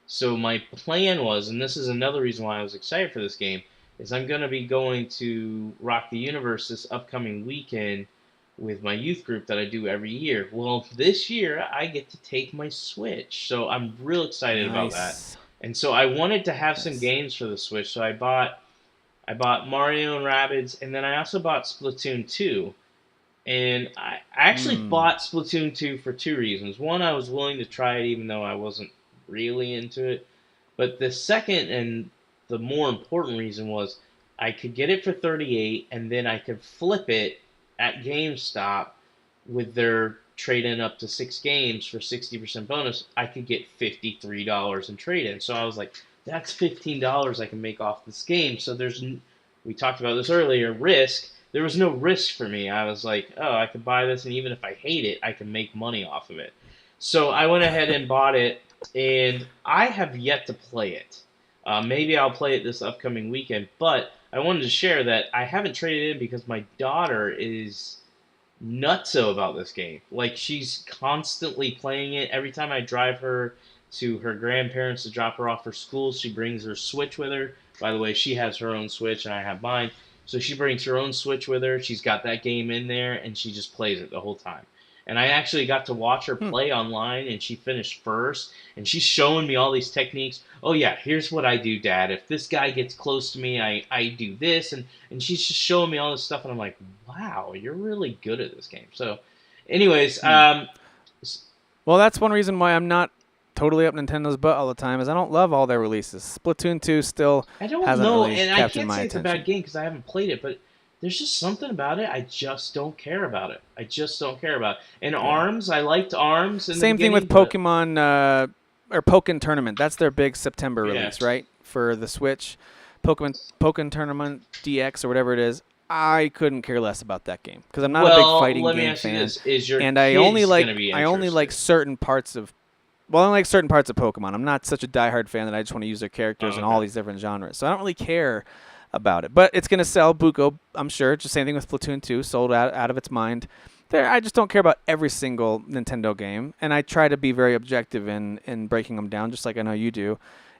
so my plan was, and this is another reason why I was excited for this game, is I'm going to be going to Rock the Universe this upcoming weekend with my youth group that I do every year. Well, this year I get to take my Switch, so I'm real excited about that. Nice. And so I wanted to have some Nice. games for the Switch, so I bought Mario and Rabbids, and then I also bought Splatoon 2. And I actually bought Splatoon 2 for 2 reasons. One, I was willing to try it even though I wasn't really into it. But the second and the more important reason was I could get it for $38, and then I could flip it at GameStop with their trade-in up to 6 games for 60% bonus. I could get $53 in trade-in. So I was like, that's $15 I can make off this game. So we talked about this earlier, risk. There was no risk for me. I was like, oh, I could buy this, and even if I hate it, I can make money off of it. So I went ahead and bought it, and I have yet to play it. Maybe I'll play it this upcoming weekend, but I wanted to share that I haven't traded in because my daughter is nutso about this game. Like, she's constantly playing it. Every time I drive her to her grandparents to drop her off for school, she brings her Switch with her. By the way, she has her own Switch and I have mine. So she brings her own Switch with her. She's got that game in there and she just plays it the whole time. And I actually got to watch her play online, and she finished first. And she's showing me all these techniques. Oh yeah, here's what I do, Dad. If this guy gets close to me, I do this. And she's just showing me all this stuff, and I'm like, wow, you're really good at this game. So, anyways, Well, that's one reason why I'm not totally up Nintendo's butt all the time, is I don't love all their releases. Splatoon 2 still I don't hasn't know, really and I captured can't my say it's a attention. bad game because I haven't played it, but there's just something about it I just don't care about it. I just don't care about it. And ARMS, I liked ARMS in the Same thing with beginning, but- Pokemon or Pokken Tournament. That's their big September Yeah. release, right? For the Switch. Pokken Tournament DX or whatever it is. I couldn't care less about that game because I'm not a big fighting let me game ask you fan. this. Is your And I kids only like gonna be interested? certain parts of Pokemon. I'm not such a diehard fan that I just want to use their characters in all these different genres. So I don't really care about it. But it's going to sell buco, I'm sure. Just same thing with Splatoon 2, sold out of its mind. I just don't care about every single Nintendo game, and I try to be very objective in breaking them down, just like I know you do.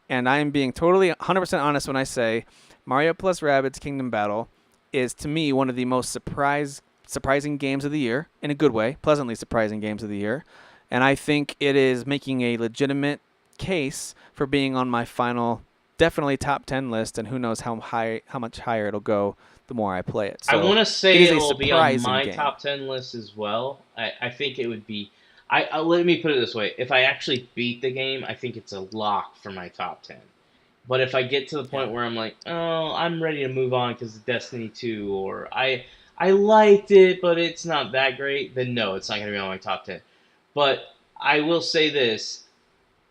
And I am being totally 100% honest when I say Mario plus Rabbids Kingdom Battle is, to me, one of the most surprising games of the year, in a good way, pleasantly surprising games of the year. And I think it is making a legitimate case for being on my final, definitely top 10 list, and who knows how much higher it'll go the more I play it. So I want to say it is a it'll be on surprising my game. top 10 list as well. I think it would be... let me put it this way. If I actually beat the game, I think it's a lock for my top 10. But if I get to the point where I'm like, oh, I'm ready to move on because of Destiny 2, or I liked it, but it's not that great, then no, it's not going to be on my top 10. But I will say this.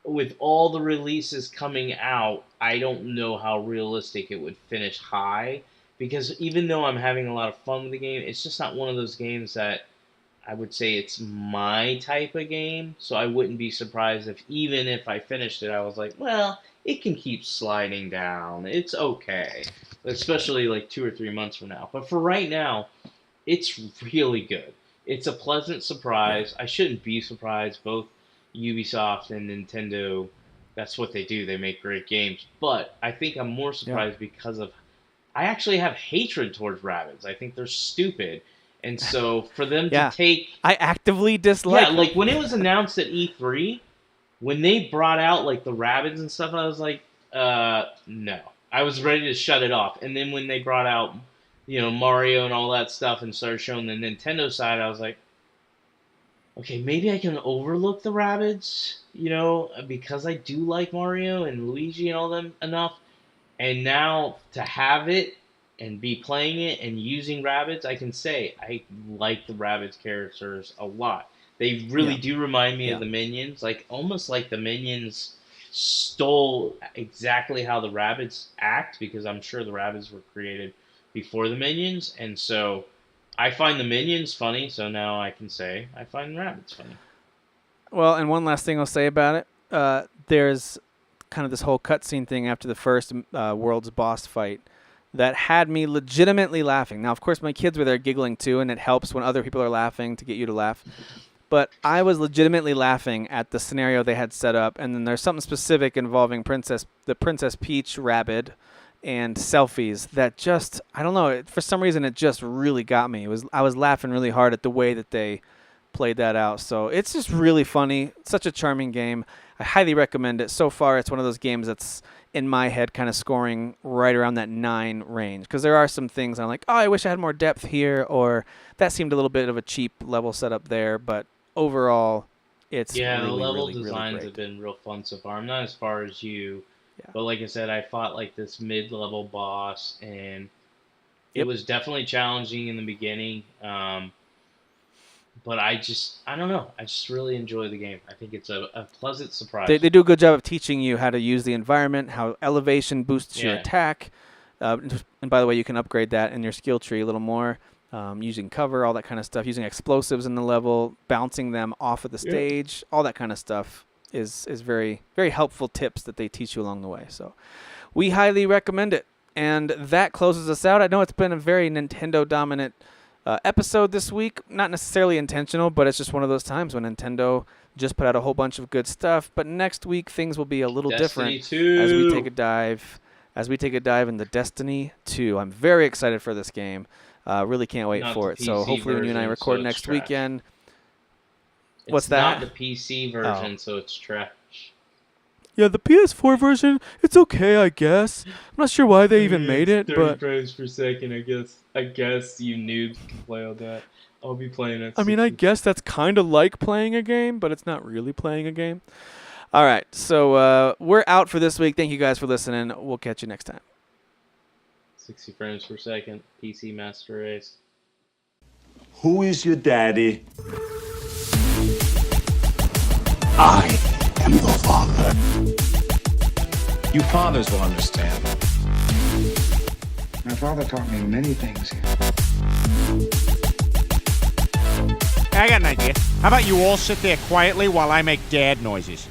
With all the releases coming out, I don't know how realistic it would finish high. Because even though I'm having a lot of fun with the game, it's just not one of those games that I would say it's my type of game. So I wouldn't be surprised if even if I finished it, I was like, well, it can keep sliding down. It's okay. Especially like 2 or 3 months from now. But for right now, it's really good. It's a pleasant surprise. I shouldn't be surprised. Both Ubisoft and Nintendo, that's what they do. They make great games. But I think I'm more surprised because of... I actually have hatred towards Rabbids. I think they're stupid. And so for them to take... I actively dislike Yeah, like when it was announced at E3, when they brought out like the Rabbids and stuff, I was like, no. I was ready to shut it off. And then when they brought out, Mario and all that stuff and started showing the Nintendo side, I was like, okay, maybe I can overlook the Rabbids, because I do like Mario and Luigi and all them enough. And now to have it and be playing it and using Rabbids, I can say I like the Rabbids characters a lot. They really do remind me of the Minions, almost like the Minions stole exactly how the Rabbids act, because I'm sure the Rabbids were created before the Minions, and so I find the Minions funny, so now I can say I find Rabbids funny. Well, and one last thing I'll say about it, there's kind of this whole cutscene thing after the first world's boss fight that had me legitimately laughing. Now, of course, my kids were there giggling too, and it helps when other people are laughing to get you to laugh. But I was legitimately laughing at the scenario they had set up, and then there's something specific involving the Princess Peach Rabbid and selfies that just, I don't know, for some reason it just really got me. I was laughing really hard at the way that they played that out. So it's just really funny. It's such a charming game. I highly recommend it. So far, it's one of those games that's, in my head, kind of scoring right around that 9 range. Because there are some things I'm like, oh, I wish I had more depth here, or that seemed a little bit of a cheap level setup there. But overall, it's the really, level really, designs really have great. been real fun so far. I'm not as far as you, but like I said, I fought like this mid-level boss, and it was definitely challenging in the beginning. But I don't know. I just really enjoy the game. I think it's a pleasant surprise. They do a good job of teaching you how to use the environment, how elevation boosts your attack. And by the way, you can upgrade that in your skill tree a little more, using cover, all that kind of stuff, using explosives in the level, bouncing them off of the stage, all that kind of stuff. is very, very helpful tips that they teach you along the way. So we highly recommend it. And that closes us out. I know it's been a very Nintendo-dominant episode this week. Not necessarily intentional, but it's just one of those times when Nintendo just put out a whole bunch of good stuff. But next week, things will be a little Destiny different 2. as we take a dive. As we take a dive into Destiny 2. I'm very excited for this game. Really can't wait Not for the it. So PC hopefully when you and I version, record so it's next trash. weekend. It's What's that? not the PC version, so it's trash. Yeah, the PS4 version, it's okay, I guess. I'm not sure why they even made it, 30 but frames per second, I guess you noobs can play all that. I'll be playing it. I mean, I guess that's kind of like playing a game, but it's not really playing a game. All right, so we're out for this week. Thank you guys for listening. We'll catch you next time. 60 frames per second, PC Master Race. Who is your daddy? I am the father. You fathers will understand. My father taught me many things. I got an idea. How about you all sit there quietly while I make dad noises?